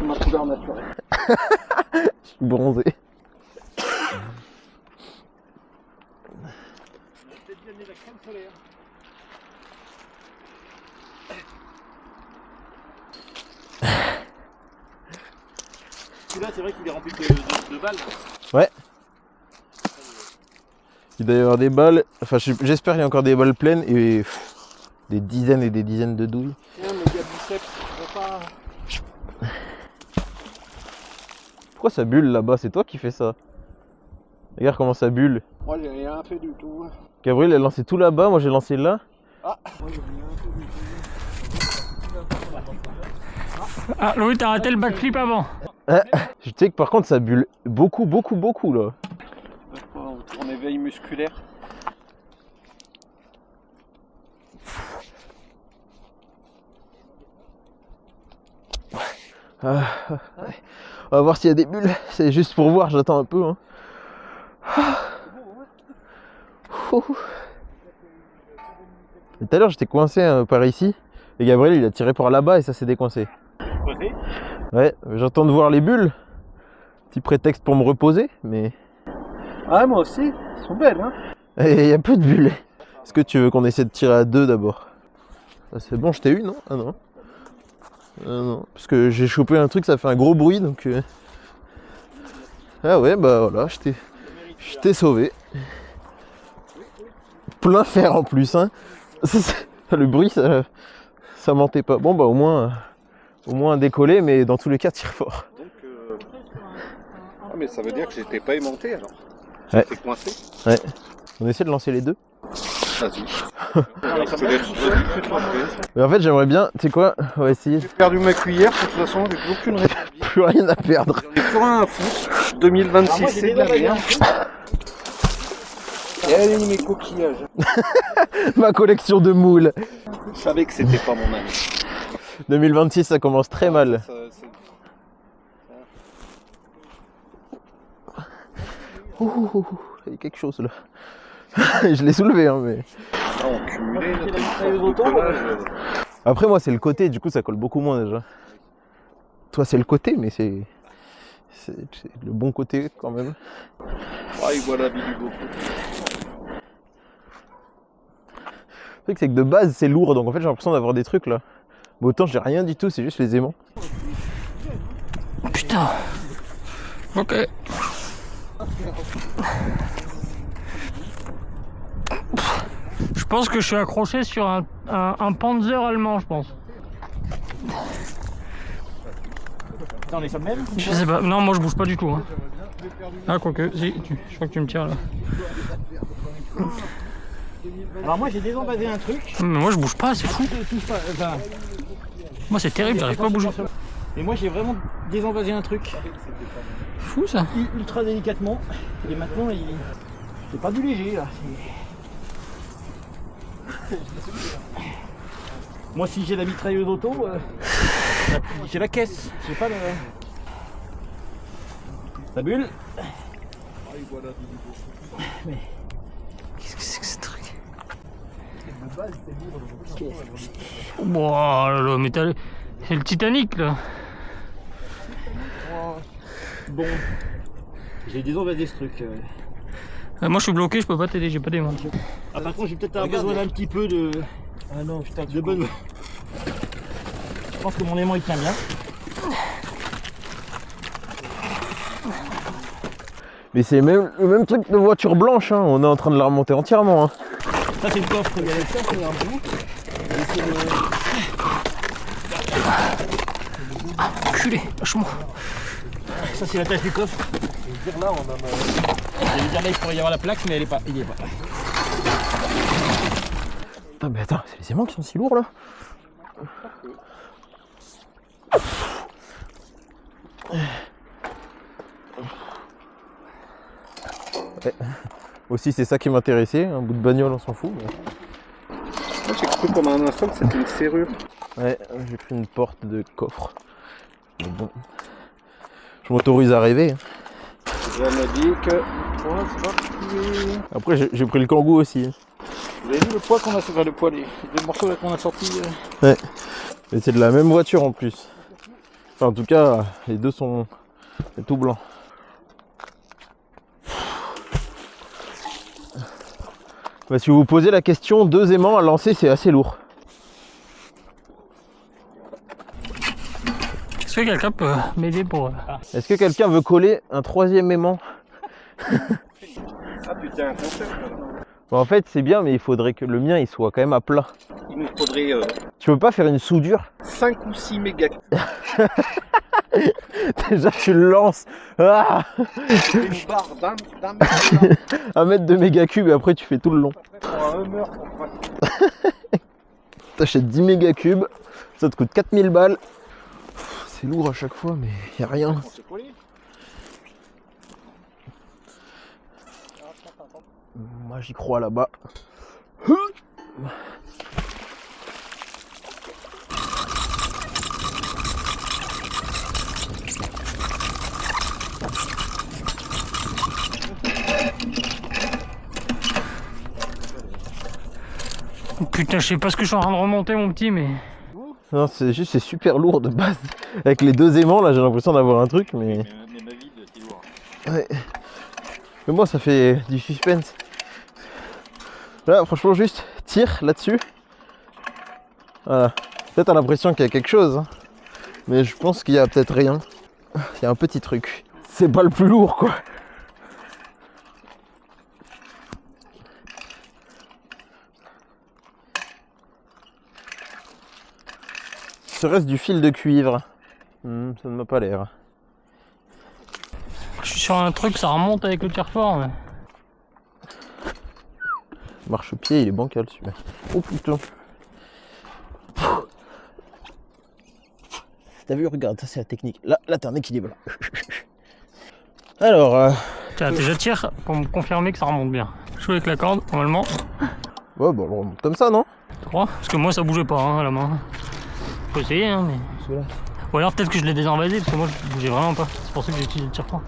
Ma couleur naturelle. Je suis bronzé. Peut-être bien la crème solaire. Celui-là, c'est vrai qu'il est rempli de balles. Ouais. Il doit y avoir des balles. Enfin, j'espère qu'il y a encore des balles pleines et des dizaines et des dizaines de douilles. Tiens, mes gars biceps, on va pas. Pourquoi ça bulle là-bas? C'est toi qui fais ça. Regarde comment ça bulle. Moi, j'ai rien fait du tout. Gabriel a lancé tout là-bas, moi j'ai lancé là. Ah, moi, j'ai rien fait du tout. Ah, Louis, t'as arrêté le backflip avant. Je sais que par contre ça bulle beaucoup là. On éveil musculaire. Ouais. On va voir s'il y a des bulles. C'est juste pour voir, j'attends un peu. Hein. Ouh. Et tout à l'heure j'étais coincé par ici. Et Gabriel il a tiré par là-bas et ça s'est décoincé. Posé. Ouais, j'attends de voir les bulles. Petit prétexte pour me reposer, mais... Ah, moi aussi, elles sont belles, hein. Et il y a peu de bulles. Est-ce que tu veux qu'on essaie de tirer à deux d'abord? Ah, c'est bon, je t'ai eu, non? Ah non. Ah non, parce que j'ai chopé un truc, ça fait un gros bruit, donc... Ah ouais, bah voilà, je t'ai sauvé. Plein fer en plus, hein. Le bruit, ça mentait pas. Bon, bah au moins décoller, mais dans tous les cas, tire fort. Donc, ah, mais ça veut dire que j'étais pas aimanté alors. Ouais. J'étais coincé. Ouais. On essaie de lancer les deux. Vas-y. Mais en fait, j'aimerais bien, tu sais quoi, on va essayer. J'ai perdu ma cuillère, de toute façon, j'ai plus aucune raison. Plus rien à perdre. J'en ai plus rien à foutre. 2026, c'est de la merde. Et allez, mes coquillages. Ma collection de moules. Je savais que c'était pas mon année. 2026, ça commence très mal. Ouh, il y a quelque chose là. Je l'ai soulevé, hein, mais. On cumulait Après, moi, c'est le côté, du coup, ça colle beaucoup moins déjà. Toi, c'est le côté, mais c'est le bon côté quand même. Ah, il voit la vie du beau. Le truc, c'est que de base, c'est lourd, donc en fait, j'ai l'impression d'avoir des trucs là. Mais autant, j'ai rien du tout, c'est juste les aimants. Putain. Ok. Je pense que je suis accroché sur un Panzer allemand, je pense. Dans les sommes même. Je sais pas. Non, moi je bouge pas du tout. Hein. Ah, quoique. Si, je crois que tu me tires là. Alors moi j'ai désenvasé un truc. Mais moi je bouge pas, c'est fou. Moi c'est terrible, j'arrive pas à bouger. Et moi j'ai vraiment désenvasé un truc. Fou ça. Ultra délicatement. Et maintenant c'est pas du léger là. Moi si j'ai la mitrailleuse auto, j'ai la caisse. J'ai pas la bulle. Mais qu'est-ce que c'est que ce truc? Bon, là, mais c'est le Titanic là. bon, j'ai désenvasé ce truc. Moi je suis bloqué, je peux pas t'aider, j'ai pas des mains. Ah par contre j'ai peut-être besoin d'un petit peu de. Ah non putain de bonne. Je pense que mon aimant il tient bien. Mais c'est le même truc de voiture blanche, hein. On est en train de la remonter entièrement. Hein. Ça c'est le coffre, il y a ça, c'est un bout. Enculé, lâche-moi. Ça c'est la tâche du coffre. Je vais dire là, il pourrait y avoir la plaque, mais il est pas. Ah, mais attends, c'est les aimants qui sont si lourds là. Ouais. Aussi, c'est ça qui m'intéressait, un bout de bagnole, on s'en fout. Mais... Moi j'ai cru pendant un instant que c'était une serrure. Ouais, j'ai pris une porte de coffre. Mais bon, je m'autorise à rêver. Je m'a dit que. Ouais, c'est parti. Après, j'ai pris le kangou aussi. Vous avez vu le poids qu'on a sur le poids, les deux morceaux qu'on a sortis. Ouais, mais c'est de la même voiture en plus. Enfin, en tout cas, les deux sont tout blancs. Bah, si vous vous posez la question, 2 aimants à lancer, c'est assez lourd. Est-ce que quelqu'un peut m'aider pour... Est-ce que quelqu'un veut coller un 3e aimant? Ah putain, un concept. Bon, en fait, c'est bien, mais il faudrait que le mien il soit quand même à plat. Il nous faudrait Tu peux pas faire une soudure? 5 ou 6 mégas. Déjà, tu le lances. Ah, Une barre d'un 1 mètre de méga cube et après tu fais tout le long. pour un humeur. T'achètes 10 méga cubes, ça te coûte 4000 balles. C'est lourd à chaque fois, mais y a rien. Moi j'y crois là-bas. Putain, je sais pas ce que je suis en train de remonter mon petit, mais... Non, c'est juste, c'est super lourd de base. Avec les 2 aimants là, j'ai l'impression d'avoir un truc, mais... Mais ma vie, c'est lourd. Ouais. Mais moi ça fait du suspense. Là franchement juste tire là-dessus. Voilà. Peut-être t'as l'impression qu'il y a quelque chose. Hein. Mais je pense qu'il y a peut-être rien. Il y a un petit truc. C'est pas le plus lourd quoi. Serait-ce du fil de cuivre? Ça ne m'a pas l'air. Je suis sur un truc, ça remonte avec le tire-fort. Mais... Marchepied, il est bancal celui-là. Oh putain. T'as vu, regarde, ça c'est la technique. Là t'as un équilibre. Alors, Tiens, déjà tire pour me confirmer que ça remonte bien. Je joue avec la corde, normalement. ouais, bah on remonte comme ça, non? Tu crois? Parce que moi ça bougeait pas hein, à la main. Faut essayer hein, mais. Celui-là. Ou alors peut-être que je l'ai désenvasé parce que moi je bougeais vraiment pas. C'est pour ça que j'ai utilisé le tire-froid.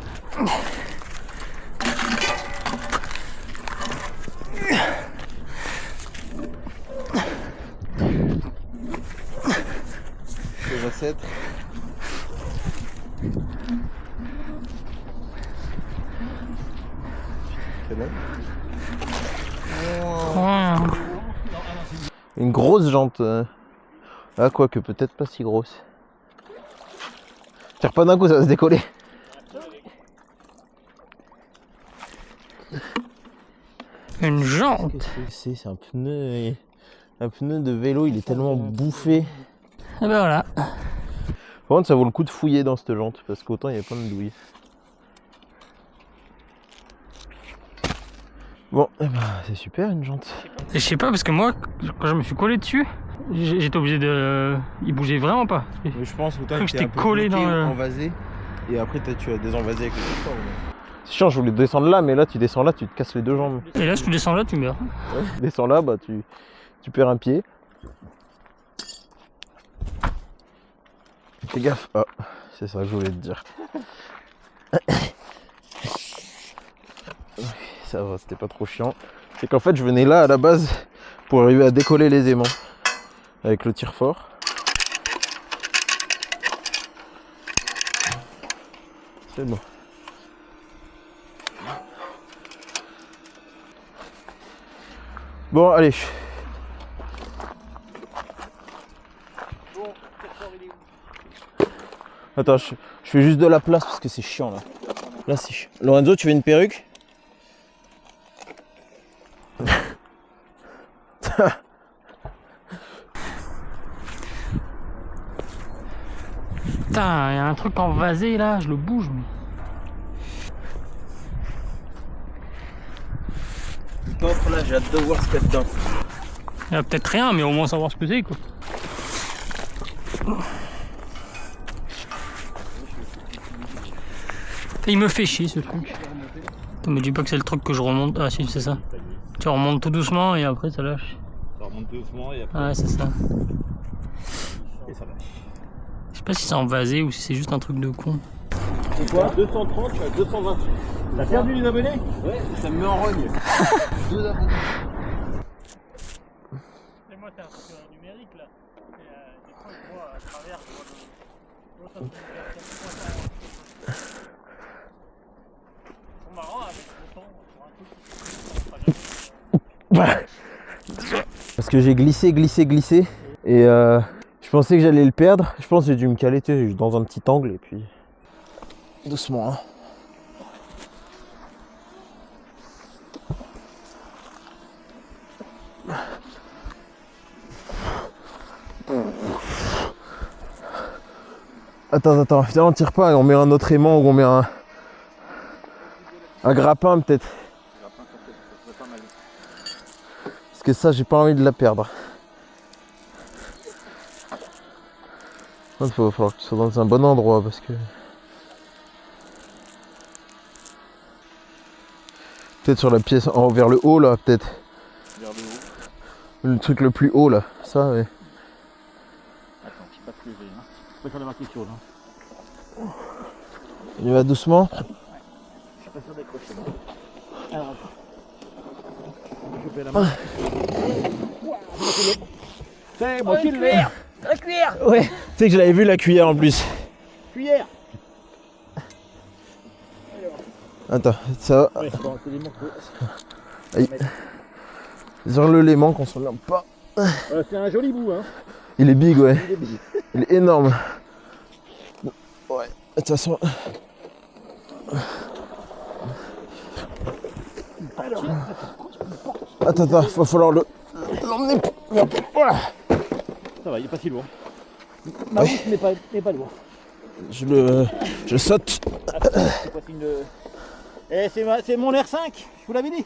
Les ancêtres. C'est bon. Ouais. Une grosse jante. Ah, quoique peut-être pas si grosse. Tire pas d'un coup, ça va se décoller. Une jante. C'est un pneu. Un pneu de vélo, il est tellement bouffé. Et ben voilà. Par contre, ça vaut le coup de fouiller dans cette jante parce qu'autant il y a plein de douilles. Bon, eh ben, c'est super une jante. Et je sais pas parce que moi quand je me suis collé dessus, j'étais obligé de. Il bougeait vraiment pas. Mais je pense que que j'étais collé dans le. envasé et après tu as désenvasé avec le transport. C'est chiant, je voulais descendre là, mais là tu descends là, tu te casses les deux jambes. Et là si tu descends là tu meurs. Ouais, tu descends là, bah tu perds un pied. Fais gaffe. Ah, c'est ça que je voulais te dire. Ça va, c'était pas trop chiant. C'est qu'en fait je venais là à la base pour arriver à décoller les aimants avec le tir fort. C'est bon. Bon, allez. Attends, je fais juste de la place parce que c'est chiant là. Là c'est chiant. Lorenzo, tu veux une perruque? Putain, il y a un truc en vasé là, je le bouge mais. Là, j'ai hâte de voir ce qu'il y a dedans. Il y a peut-être rien mais au moins savoir ce que c'est quoi. Il me fait chier ce truc. Tu me dis pas que c'est le truc que je remonte. Ah si c'est ça. Tu remontes tout doucement et après ça lâche. Ça remonte tout doucement et après. Ouais c'est ça. Et ça lâche. Je sais pas si c'est en vasé ou si c'est juste un truc de con. C'est quoi 230, tu as 220. T'as perdu les abonnés? Ouais, ça me met en rogne. 2 abonnés. Et moi c'est un truc numérique là. Et des fois je vois à travers, c'est marrant avec le temps. Parce que j'ai glissé et je pensais que j'allais le perdre. Je pense que j'ai dû me caler dans un petit angle et puis doucement. Hein. Attends, putain, on tire pas, on met un autre aimant ou on met un grappin peut-être. Parce que ça, j'ai pas envie de la perdre. Il va falloir que tu sois dans un bon endroit parce que... Peut-être sur la pièce vers le haut là, peut-être. Vers le haut. Le truc le plus haut là, ça ouais. Attends, je sais pas te lever. Hein. Je peux faire démarquer sur là. On y va doucement. Je suis pas sûr d'accrocher. Alors, je fais la main. C'est moi qui le mets. La cuillère. Ouais, tu sais que je l'avais vu la cuillère en plus. Cuillère. Attends, ça va. Ouais, bon, c'est des morceaux. Aïe. Sur le léman qu'on s'en lampe pas. C'est un joli bout, hein. Il est big, ouais. Il est big. Il est énorme. Ouais, de toute façon. Attends, va falloir l'emmener. Voilà. Ça va, il est pas si lourd. Ma housse n'est pas lourd. Je saute. C'est pas signe de... Eh, c'est mon R5, je vous l'avais dit.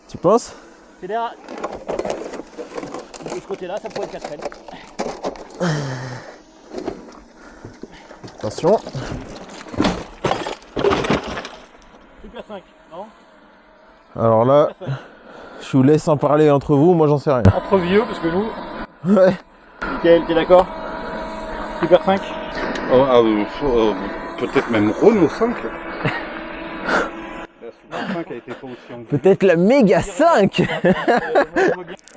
Tu penses? Fédéral. De ce côté-là, ça pourrait être 4L. Attention. Super 5, non? Alors là, Super 5. je vous laisse en parler entre vous, moi j'en sais rien. Entre vieux, parce que nous. Ouais. Mickaël, t'es d'accord? Super 5. Peut-être même Renault 5. La Super 5 a été pas aussi en Peut-être la méga 5. Dans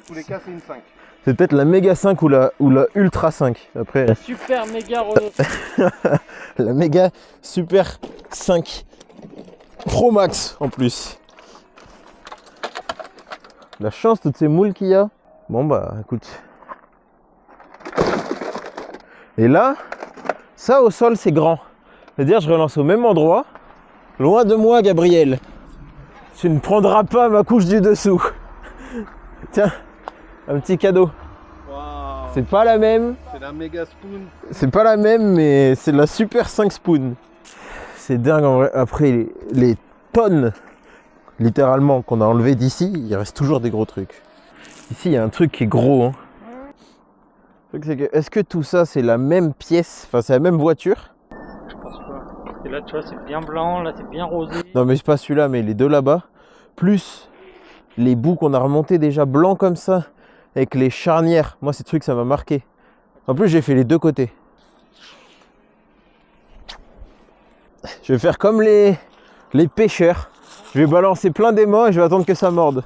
tous les cas, c'est une 5. C'est peut-être la méga 5 ou la ultra 5. Après, Super méga Renault. la méga super 5 Pro Max en plus. La chance, toutes ces moules qu'il y a. Bon bah écoute. Et là, ça au sol c'est grand. C'est-à-dire je relance au même endroit. Loin de moi Gabriel. Tu ne prendras pas ma couche du dessous. Tiens, un petit cadeau. Wow. C'est pas la même. C'est la méga spoon. C'est pas la même mais c'est la super 5 spoon. C'est dingue en vrai. Après les tonnes littéralement qu'on a enlevé d'ici, il reste toujours des gros trucs. Ici il y a un truc qui est gros. Hein. Le truc, c'est que, est-ce que tout ça c'est la même pièce, enfin c'est la même voiture? Je pense pas. Et là, tu vois, c'est bien blanc, là, c'est bien rosé. Non mais c'est pas celui-là, mais les deux là-bas, plus les bouts qu'on a remontés déjà blancs comme ça, avec les charnières. Moi ces trucs ça m'a marqué. En plus j'ai fait les deux côtés. Je vais faire comme les pêcheurs. Je vais balancer plein d'aimants et je vais attendre que ça morde.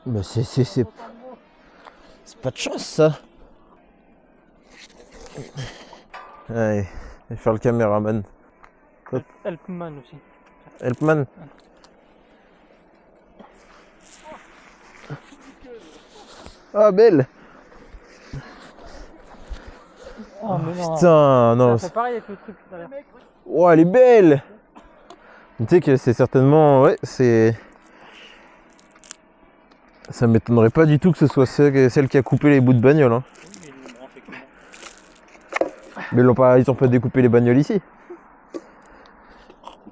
Bah c'est pas de chance ça. Allez, je vais faire le caméraman. Helpman aussi. Helpman. Ah belle. Oh, mais non. Putain, non. Ça fait pareil avec le truc tout à l'heure. Oh, elle est belle. Tu sais que c'est certainement... Ouais, c'est... Ça m'étonnerait pas du tout que ce soit celle qui a coupé les bouts de bagnole. Hein. Mais ils ont pas découpé les bagnoles ici.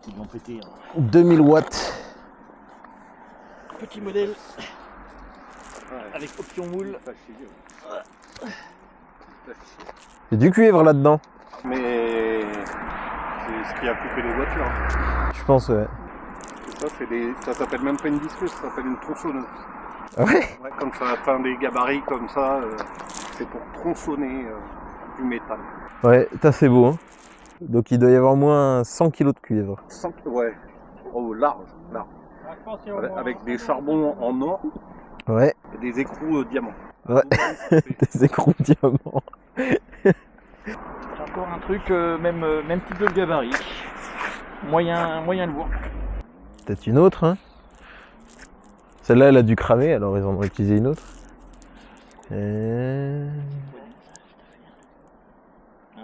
Ils vont péter. 2000 watts. Petit modèle. Avec option moule. Il y a du cuivre là-dedans. Mais c'est ce qui a coupé les voitures. Je pense, ouais. Ça, ça s'appelle même pas une disqueuse, ça s'appelle une tronçonneuse. Ah ouais. Ouais, quand ça atteint des gabarits comme ça, c'est pour tronçonner du métal. Ouais, ça c'est beau. Hein. Donc il doit y avoir au moins 100 kg de cuivre. Ouais, oh, large. Avec des charbons en or Ouais. et des écrous diamants. Ouais. Des écrous diamants. J'ai encore un truc, même type de gabarit. Moyen lourd. Peut-être une autre, hein. Celle-là, elle a dû cramer, alors ils en ont utilisé une autre. Un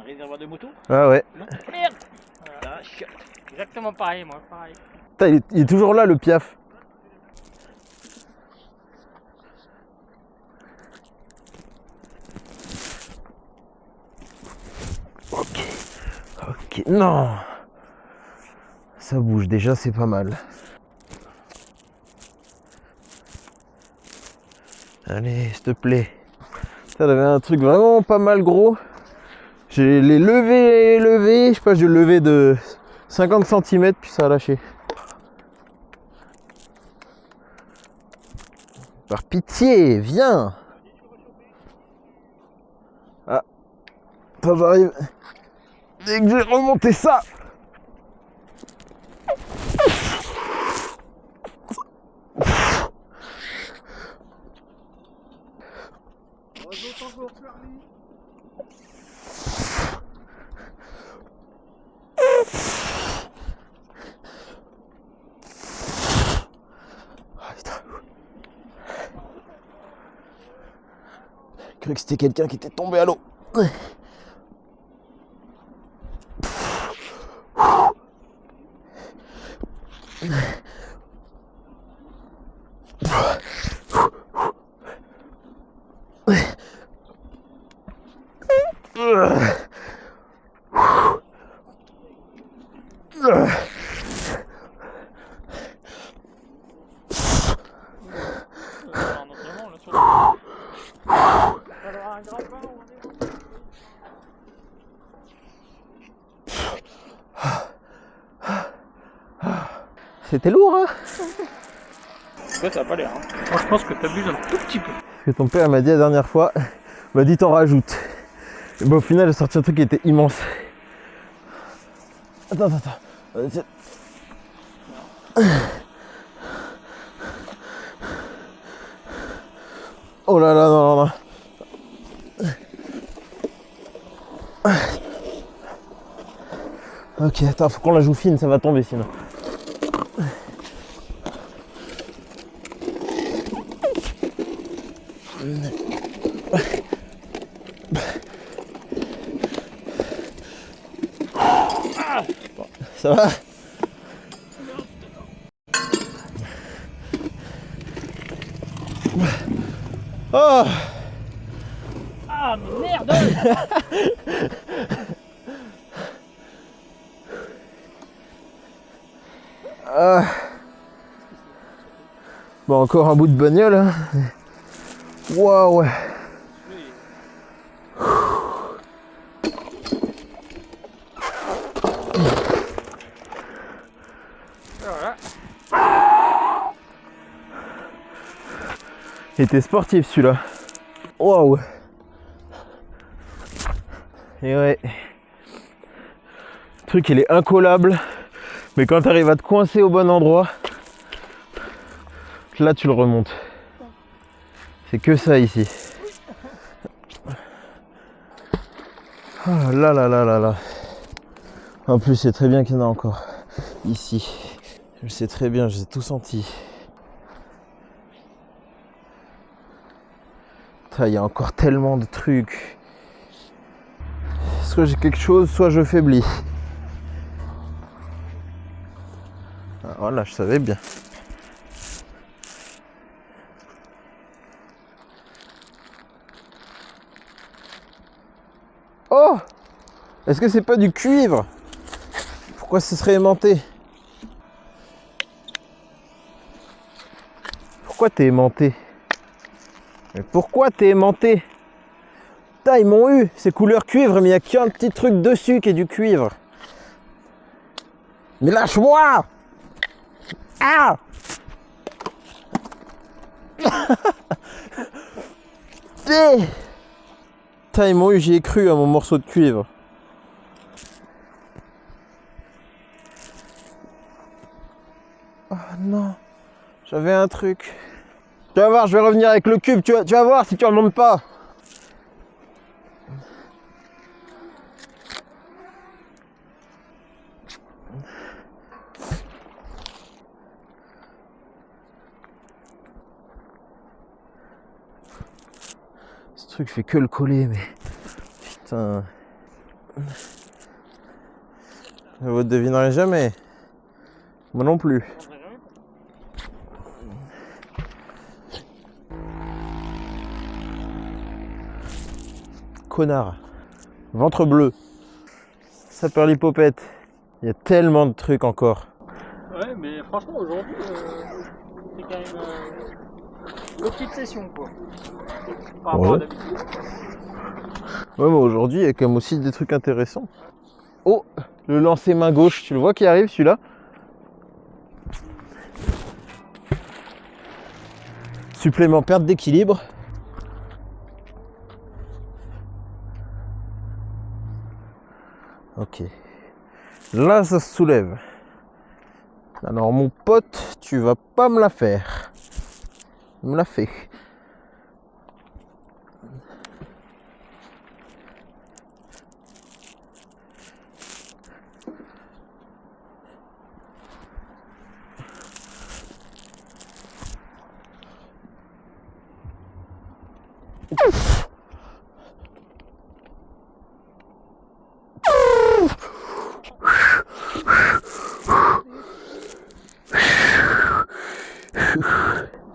réservoir de moto. Ah ouais. Merde. Voilà, chiotte. Exactement pareil, moi, pareil. Putain, il est toujours là, le Piaf. Ok, non. Ça bouge déjà, c'est pas mal. Allez, s'il te plaît. Ça avait un truc vraiment pas mal gros. J'ai les levés, je sais pas, j'ai levé de 50 cm puis ça a lâché. Par pitié, viens. Ah, attends, j'arrive. Dès que j'ai remonté ça. J'ai cru que c'était quelqu'un qui était tombé à l'eau. C'était lourd, hein? Ouais, ça a pas l'air. Hein. Moi, je pense que t'abuses un tout petit peu. Ce que ton père m'a dit la dernière fois, m'a dit t'en rajoutes. Et bah, au final, j'ai sorti un truc qui était immense. Attends. Tiens. Oh là là, non. Ok, attends, faut qu'on la joue fine, ça va tomber sinon. Ça va? Oh! Ah, mais merde! Bon, encore un bout de bagnole. Hein. Waouh! Voilà. Il était sportif celui-là. Waouh! Et ouais. Le truc il est incollable. Mais quand tu arrives à te coincer au bon endroit, là tu le remontes. C'est que ça ici. Oh là là là là là. En plus c'est très bien qu'il y en a encore. Ici. Je sais très bien, j'ai tout senti. Il y a encore tellement de trucs. Soit j'ai quelque chose, soit je faiblis. Ah, voilà, je savais bien. Oh! Est-ce que c'est pas du cuivre? Pourquoi ce serait aimanté? Pourquoi t'es aimanté? Mais pourquoi t'es aimanté? Putain, ils m'ont eu, c'est couleur cuivre, mais il n'y a qu'un petit truc dessus qui est du cuivre. Mais lâche-moi! Ah! Putain, ils m'ont eu, j'y ai cru à mon morceau de cuivre. Oh non, j'avais un truc. Tu vas voir, je vais revenir avec le cube, tu vas voir si tu remontes pas. Ce truc fait que le coller, mais putain. Vous ne devinerez jamais. Moi non plus. Connard. Ventre bleu. Saperlipopette. Il y a tellement de trucs encore. Ouais, mais franchement, aujourd'hui, c'est quand même une petite session, quoi. Par rapport à d'habitude. Ouais, mais aujourd'hui, il y a quand même aussi des trucs intéressants. Oh, le lancer main gauche, tu le vois qui arrive celui-là? Supplément perte d'équilibre. Ok. Là, ça se soulève. Alors, mon pote, tu vas pas me la faire. Il me l'a fait.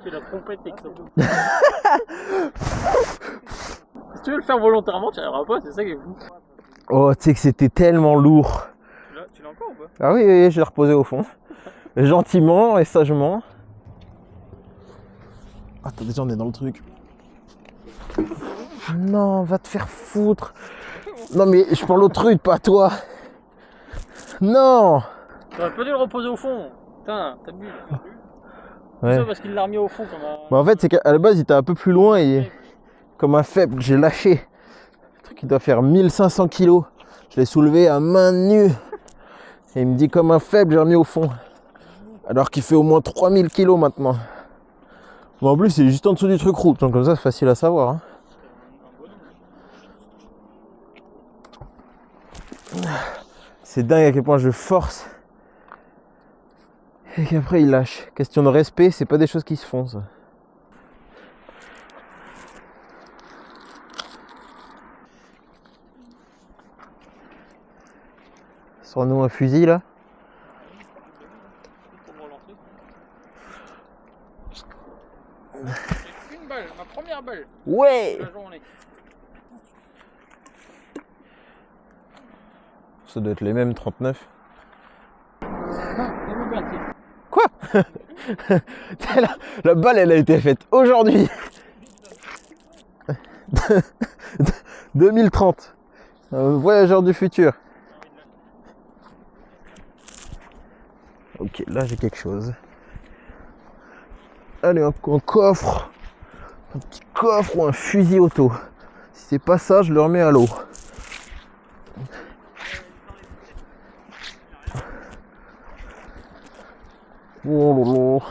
C'est la trompette exo. Si tu veux le faire volontairement, tu n'y arriveras pas, c'est ça qui est fou. Oh, tu sais que c'était tellement lourd. Tu l'as encore ou pas? Ah oui, je l'ai reposé au fond. Gentiment et sagement. Attends, déjà on est dans le truc. Non, va te faire foutre. Non mais je parle au truc, pas à toi. Non. T'aurais pas dû le reposer au fond. Putain, t'as bu. Ouais. Ça parce qu'il l'a remis au fond comme un... Bah en fait c'est qu'à la base il était un peu plus loin et comme un faible j'ai lâché. Le truc il doit faire 1500 kg. Je l'ai soulevé à main nue. Et il me dit comme un faible j'ai remis au fond. Alors qu'il fait au moins 3000 kg maintenant. Bon, en plus c'est juste en dessous du truc route, donc comme ça c'est facile à savoir. Hein. C'est dingue à quel point je force. Et qu'après il lâche. Question de respect, c'est pas des choses qui se font ça. Sors-nous un fusil là. Une balle, ma première balle Ouais. de la journée. Ça doit être les mêmes 39. Quoi? la balle elle a été faite aujourd'hui. 2030. Un voyageur du futur. Ok, là j'ai quelque chose. Allez, un coffre. Un petit coffre ou un fusil auto. Si c'est pas ça, je le remets à l'eau. Oh lolo.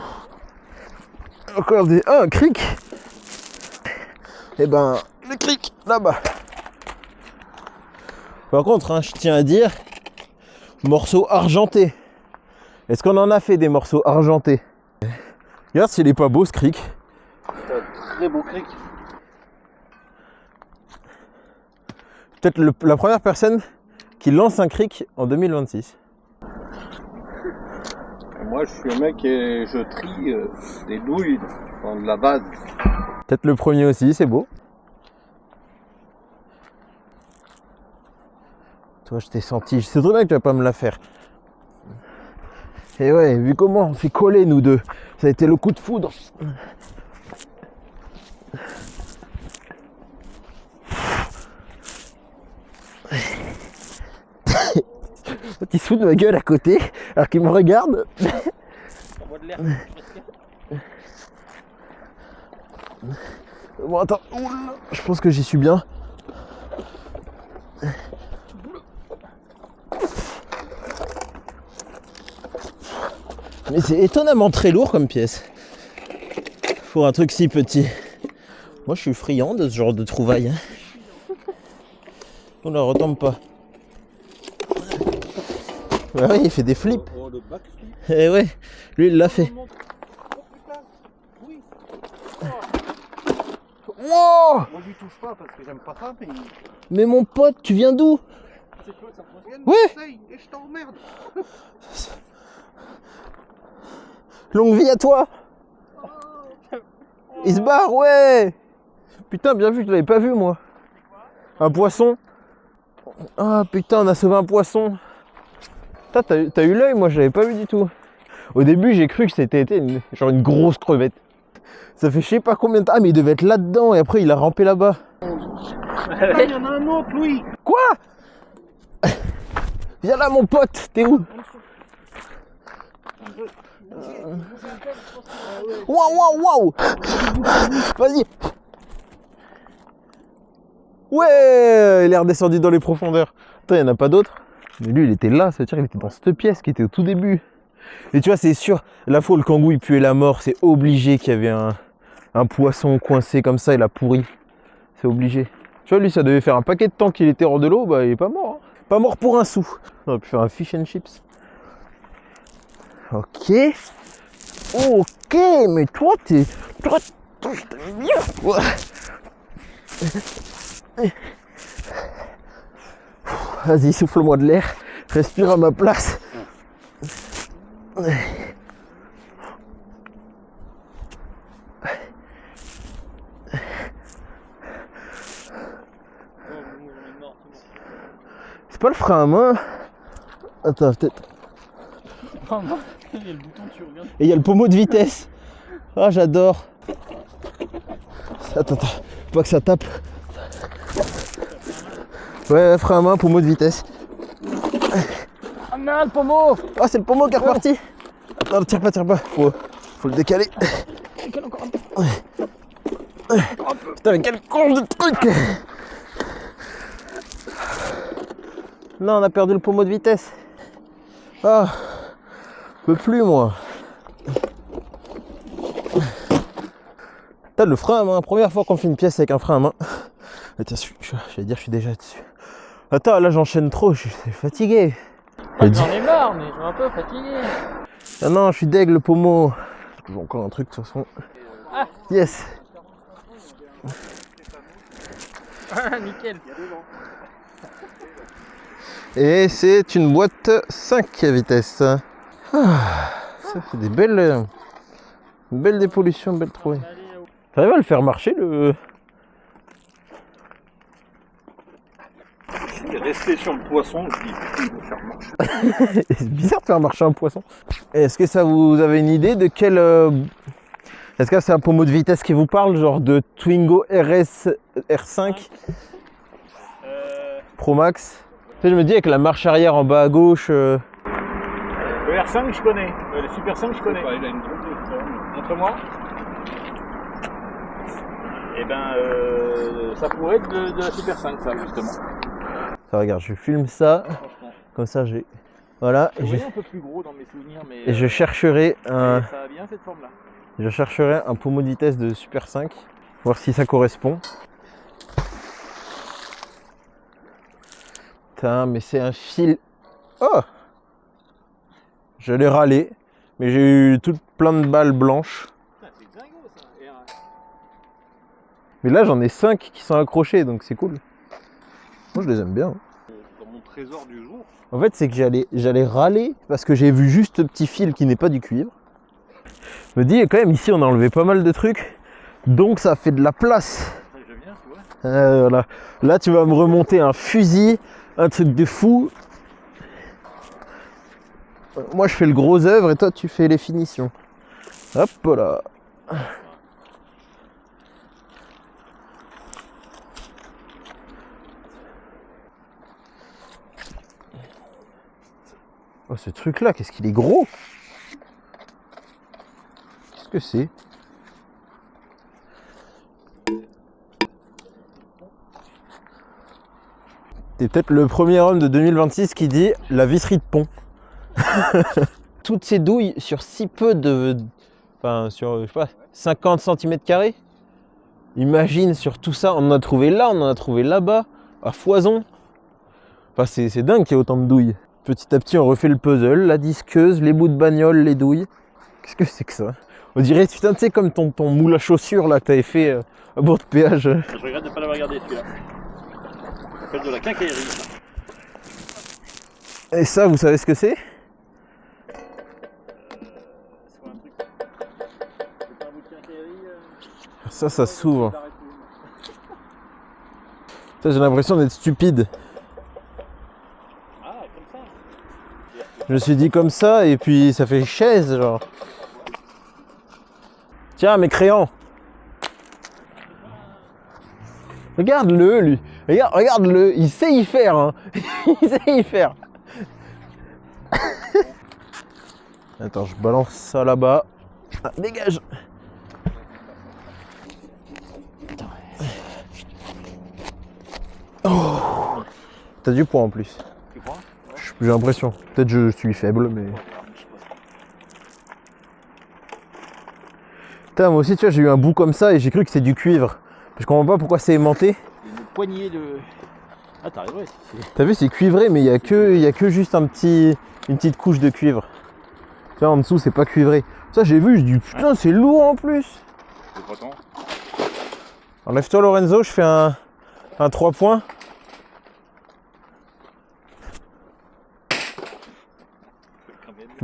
Encore des... Ah, un cric. Eh ben, le cric, là-bas. Par contre, hein, je tiens à dire, morceau argenté. Est-ce qu'on en a fait des morceaux argentés? Regarde s'il est pas beau ce cric. C'est un très beau cric. Peut-être la première personne qui lance un cric en 2026. Moi, je suis un mec et je trie des douilles dans de la base. Peut-être le premier aussi, c'est beau. Toi, je t'ai senti. Je sais très bien que tu vas pas me la faire. Et ouais, vu comment on fait coller nous deux, ça a été le coup de foudre. Il se fout de ma gueule à côté, alors qu'il me regarde. On voit de l'air. Bon, attends, oula, je pense que j'y suis bien. Mais c'est étonnamment très lourd comme pièce. Pour un truc si petit. Moi je suis friand de ce genre de trouvailles. On la retombe pas. Bah oui, il fait des flips. Oh, le backflip. Eh ouais, lui il l'a fait. Wow! Moi, je lui touche pas parce que j'aime pas ça, mais... Mais mon pote, tu viens d'où? Ouais. Et je t'emmerde. Longue vie à toi! Il se barre, ouais! Putain, bien vu, je l'avais pas vu moi. Un poisson. Ah putain, on a sauvé un poisson. Putain, t'as eu l'œil, moi je l'avais pas vu du tout. Au début, j'ai cru que c'était genre une grosse crevette. Ça fait je sais pas combien de temps. Ah, mais il devait être là-dedans et après il a rampé là-bas. Il y en a un autre, Louis. Quoi? Viens là, mon pote, t'es où? Waouh, waouh, waouh! Vas-y! Ouais! Il est redescendu dans les profondeurs. Attends, il n'y en a pas d'autres? Mais lui, il était là, ça veut dire qu'il était dans cette pièce qui était au tout début. Et tu vois, c'est sûr, la fois où le kangou il puait la mort, c'est obligé qu'il y avait un poisson coincé comme ça, il a pourri. C'est obligé. Tu vois, lui, ça devait faire un paquet de temps qu'il était hors de l'eau, bah il est pas mort. Hein. Pas mort pour un sou. On aurait pu faire un fish and chips. Ok. Ok, mais toi, t'es... Toi, je t'aime bien. Ouais. Vas-y, souffle-moi de l'air. Respire à ma place. C'est pas le frein à main. Attends, peut-être. Il y a le bouton, tu regardes. Et il y a le pommeau de vitesse. Ah, j'adore. Attends, faut pas que ça tape. Ouais, frein à main, pommeau de vitesse. Ah merde, le pommeau! Oh, c'est le pommeau qui est reparti. Attends, tire pas. Faut le décaler. Encore un peu. Putain, mais quel con de truc! Non, on a perdu le pommeau de vitesse. Ah, je peux plus, moi. T'as le frein à main. Première fois qu'on fait une pièce avec un frein à main. Attends, j'allais dire, je suis déjà dessus. Attends, là, j'enchaîne trop. Je suis fatigué. J'en ai marre, mais je suis un peu fatigué. Ah non, je suis deg, le pommeau. J'ai toujours encore un truc, de toute façon. Ah. Yes. Ah, nickel. Et c'est une boîte 5 vitesses. Ah, ça fait des belles dépollutions, belles trouées. T'arrives à le faire marcher, le... Il est resté sur le poisson, je dis il va faire marcher. C'est bizarre de faire marcher un poisson. Est-ce que ça vous avez une idée de quel... Est-ce que c'est un pommeau de vitesse qui vous parle, genre de Twingo RS R5 Pro Max? Tu sais, je me dis avec la marche arrière en bas à gauche... Le R5, je connais. Le Super 5, je connais. Il a une drôle de forme. Montre-moi. Eh ben, ça pourrait être de la Super 5, ça, justement. Ça, regarde, je filme ça, Franchement. comme ça j'ai... Voilà, Je et voyais un peu plus gros dans mes souvenirs, mais je chercherai un... ça a bien cette forme-là. Je chercherai un pommeau de vitesse de Super 5, voir si ça correspond. Putain, mais c'est un fil... Oh! Je l'ai râlé, mais j'ai eu tout plein de balles blanches. Putain, c'est dingo, ça. Mais là, j'en ai 5 qui sont accrochés, donc c'est cool. Moi, je les aime bien. Dans mon trésor du jour. En fait, c'est que j'allais râler parce que j'ai vu juste ce petit fil qui n'est pas du cuivre. Je me dis, quand même, ici, on a enlevé pas mal de trucs, donc ça fait de la place. Je viens, tu vois. Voilà. Là, tu vas me remonter un fusil, un truc de fou. Moi, je fais le gros œuvre et toi, tu fais les finitions. Hop là. Oh, ce truc-là, qu'est-ce qu'il est gros! Qu'est-ce que c'est? T'es peut-être le premier homme de 2026 qui dit la visserie de pont. Toutes ces douilles sur si peu de... Enfin, sur, je sais pas, 50 cm². Imagine sur tout ça, on en a trouvé là, on en a trouvé là-bas, à foison. Enfin, c'est dingue qu'il y ait autant de douilles. Petit à petit, on refait le puzzle, la disqueuse, les bouts de bagnole, les douilles. Qu'est-ce que c'est que ça? On dirait, putain, tu sais, comme ton moule à chaussures là que t'avais fait à bord de péage. Je regrette de ne pas l'avoir regardé celui-là. Ça s'appelle de la quincaillerie. Ça. Et ça, vous savez ce que c'est? C'est quoi un truc? C'est pas un bout de quincaillerie Ça s'ouvre. Ça, j'ai l'impression d'être stupide. Ah, comme ça. Je me suis dit comme ça, et puis ça fait chaise, genre. Tiens, mes crayons. Regarde-le, lui. Regarde-le. Il sait y faire, hein. Il sait y faire. Attends, je balance ça là-bas. Ah, dégage. Oh. T'as du poids en plus. Tu crois? J'ai l'impression. Peut-être je suis faible, mais... Putain, moi aussi, tu vois, j'ai eu un bout comme ça et j'ai cru que c'est du cuivre. Je comprends pas pourquoi c'est aimanté. Il y a une poignée de... Ah, t'as raison, T'as vu, c'est cuivré, mais il y a que juste une petite couche de cuivre. Tu vois, en dessous, c'est pas cuivré. Ça, j'ai vu, je dis, putain, c'est lourd en plus. C'est pas tant. Enlève-toi, Lorenzo, je fais un 3 points.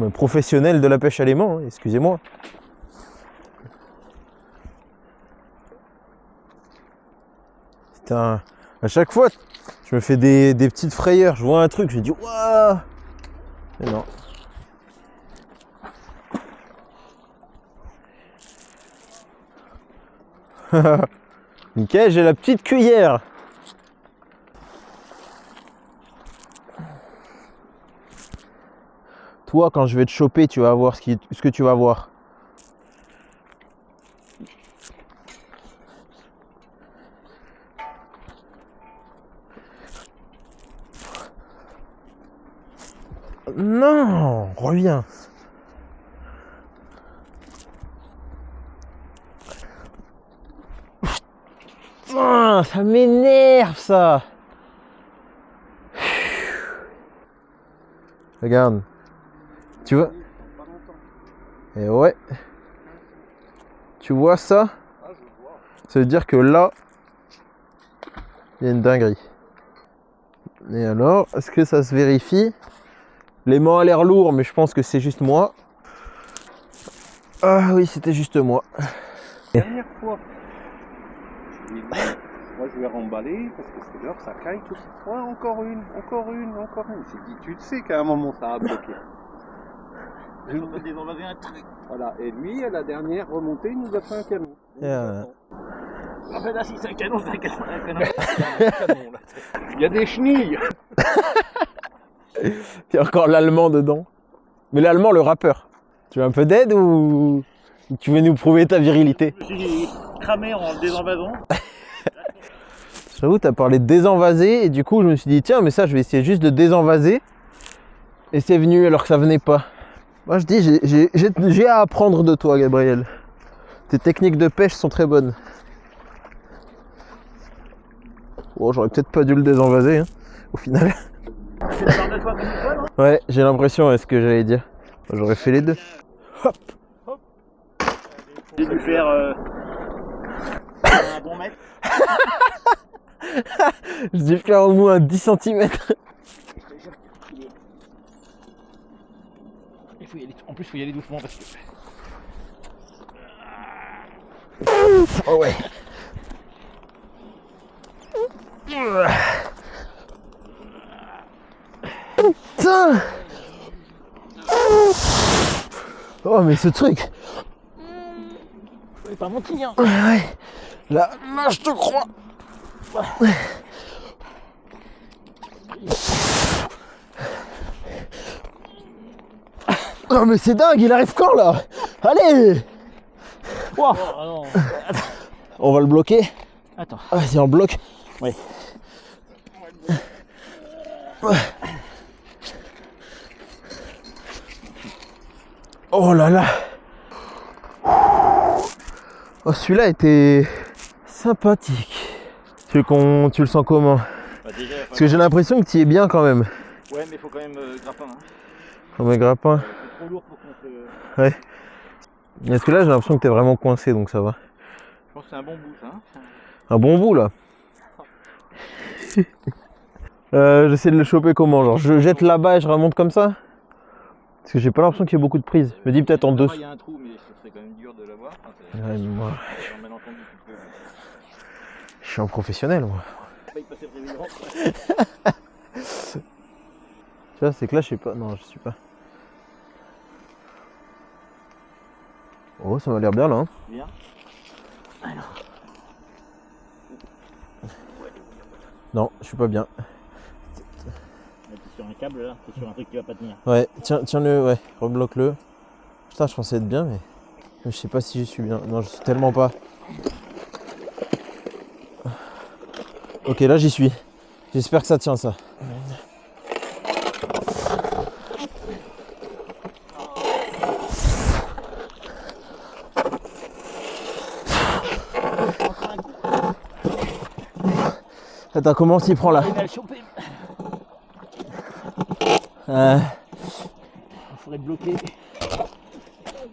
Un professionnel de la pêche à l'aimant, hein, excusez-moi. Putain, à chaque fois, je me fais des petites frayeurs. Je vois un truc, je me dis, waouh! Mais non. Nickel, j'ai la petite cuillère. Toi, quand je vais te choper, tu vas voir ce que tu vas voir. Non, reviens. Putain, ça m'énerve ça. Regarde. Tu vois? Et ouais. Tu vois ça? Ça veut dire que là, il y a une dinguerie. Et alors, est-ce que ça se vérifie? L'aimant a l'air lourd, mais je pense que c'est juste moi. Ah oui, c'était juste moi. Dernière fois, je lui ai dit, moi je vais remballer parce que c'est l'heure, ça caille tout ça. Ouais, encore une. J'ai dit, tu le sais qu'à un moment ça a bloqué. Je vais désenvaser un truc. Voilà, et lui, à la dernière remontée, il nous a fait un canon. En fait, là, si c'est un canon, c'est un canon. Un canon là. Il y a des chenilles. Il y a encore l'allemand dedans. Mais l'allemand, le rappeur. Tu veux un peu d'aide ou tu veux nous prouver ta virilité? Je me suis cramé en le désenvasant. J'avoue, t'as parlé de désenvaser et du coup, je me suis dit, tiens, mais ça, je vais essayer juste de désenvaser. Et c'est venu alors que ça venait pas. Moi, je dis, j'ai à apprendre de toi, Gabriel. Tes techniques de pêche sont très bonnes. Oh, j'aurais peut-être pas dû le désenvaser, hein, au final. C'est de part de toi comme une fois, non? Ouais, j'ai l'impression, est ce que j'allais dire. J'aurais fait les deux. Hop. J'ai dû faire un bon mètre. Je dis faire au moins 10 cm. En plus, il faut y aller doucement parce que. Oh ouais. Putain. Oh mais ce truc. C'est pas mon client. Ouais. Là, je te crois. Oh mais c'est dingue, il arrive quand là? Allez. Wow. Oh, non. On va le bloquer. Attends. Vas-y, on bloque. Oui. Oh là là. Oh, celui-là était sympathique. Tu le sens comment? Bah, déjà, Parce que j'ai l'impression que tu y es bien quand même. ouais, mais il faut quand même grappin. Hein. Comme un grappin. C'est trop lourd pour qu'on se. Ouais. Parce que là, j'ai l'impression que t'es vraiment coincé, donc ça va. Je pense que c'est un bon bout, ça. Hein. Un bon bout là. J'essaie de le choper comment? Genre, je jette là-bas et je remonte comme ça? Parce que j'ai pas l'impression qu'il y ait beaucoup de prises. Je me dis peut-être en deux. Il y a un trou, mais ce serait quand même dur de l'avoir. Enfin, Ouais, mais moi, c'est un malentendu qui peut. je suis un professionnel, moi. Pas y passer président. Tu vois, c'est que là, je sais pas. Non, je suis pas. Oh, ça m'a l'air bien là. Hein. Bien. Alors. Non, je suis pas bien. T'es sur un câble là, t'es sur un truc qui va pas tenir. Ouais, tiens-le, ouais, rebloque-le. Putain, je pensais être bien, mais je sais pas si je suis bien. Non, je suis tellement pas. Ok, là j'y suis. J'espère que ça tient ça. Attends, comment t'y prends là? Il faudrait bloquer.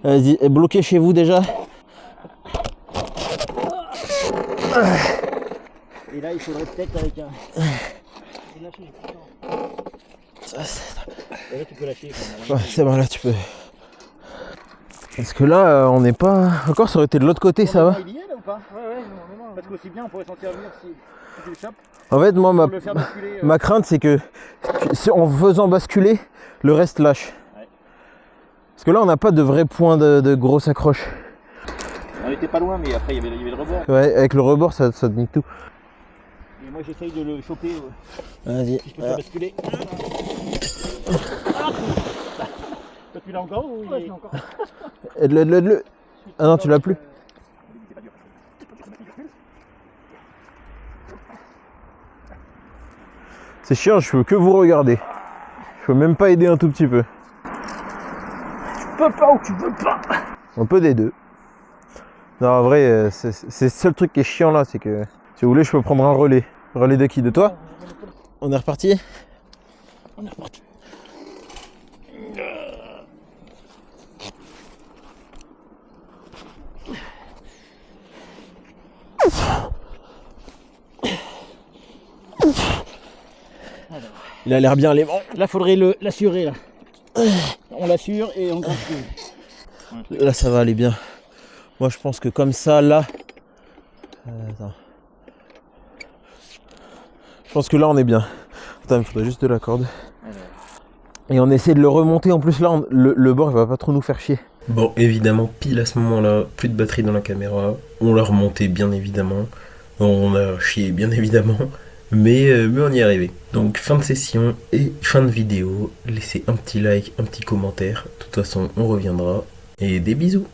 Vas-y, bloquez chez vous déjà. Et là, il faudrait peut-être avec un. Lâcher, et là, tu peux lâcher. Ouais, c'est bon, là tu peux. Parce que là, on n'est pas. Encore, ça aurait été de l'autre côté, ça va? Il y est là ou pas? Ouais, non. Parce qu'aussi bien, on pourrait s'en servir si tu le chopes. En fait, moi, Pour le faire basculer. ma crainte, c'est que en faisant basculer, le reste lâche. Ouais. Parce que là, on n'a pas de vrai point de grosse accroche. On était pas loin, mais après, il y avait le rebord. Ouais, avec le rebord, ça nique tout. Et moi, j'essaye de le choper. Vas-y. Si je peux faire basculer. Tu l'as encore ou Ouais, je l'ai encore. Aide-le, aide-le, aide-le. Ah non, tu l'as plus. C'est chiant, je peux que vous regarder. Je peux même pas aider un tout petit peu. Tu peux pas ou tu veux pas. Un peu des deux. Non, en vrai, c'est le seul truc qui est chiant là, c'est que si vous voulez, je peux prendre un relais. Relais de qui? De toi? On est reparti? On est reparti. Il a l'air bien les bons. Là, faudrait l'assurer là. On l'assure et on continue. Là, ça va aller bien. Moi, je pense que comme ça, là... attends. Je pense que là, on est bien. Attends, il me faudrait juste de la corde. Et on essaie de le remonter. En plus, là, le bord, il va pas trop nous faire chier. Bon, évidemment, pile à ce moment-là, plus de batterie dans la caméra. On l'a remonté, bien évidemment. On a chié, bien évidemment. Mais on y est arrivé. Donc, fin de session et fin de vidéo. Laissez un petit like, un petit commentaire. De toute façon, on reviendra. Et des bisous.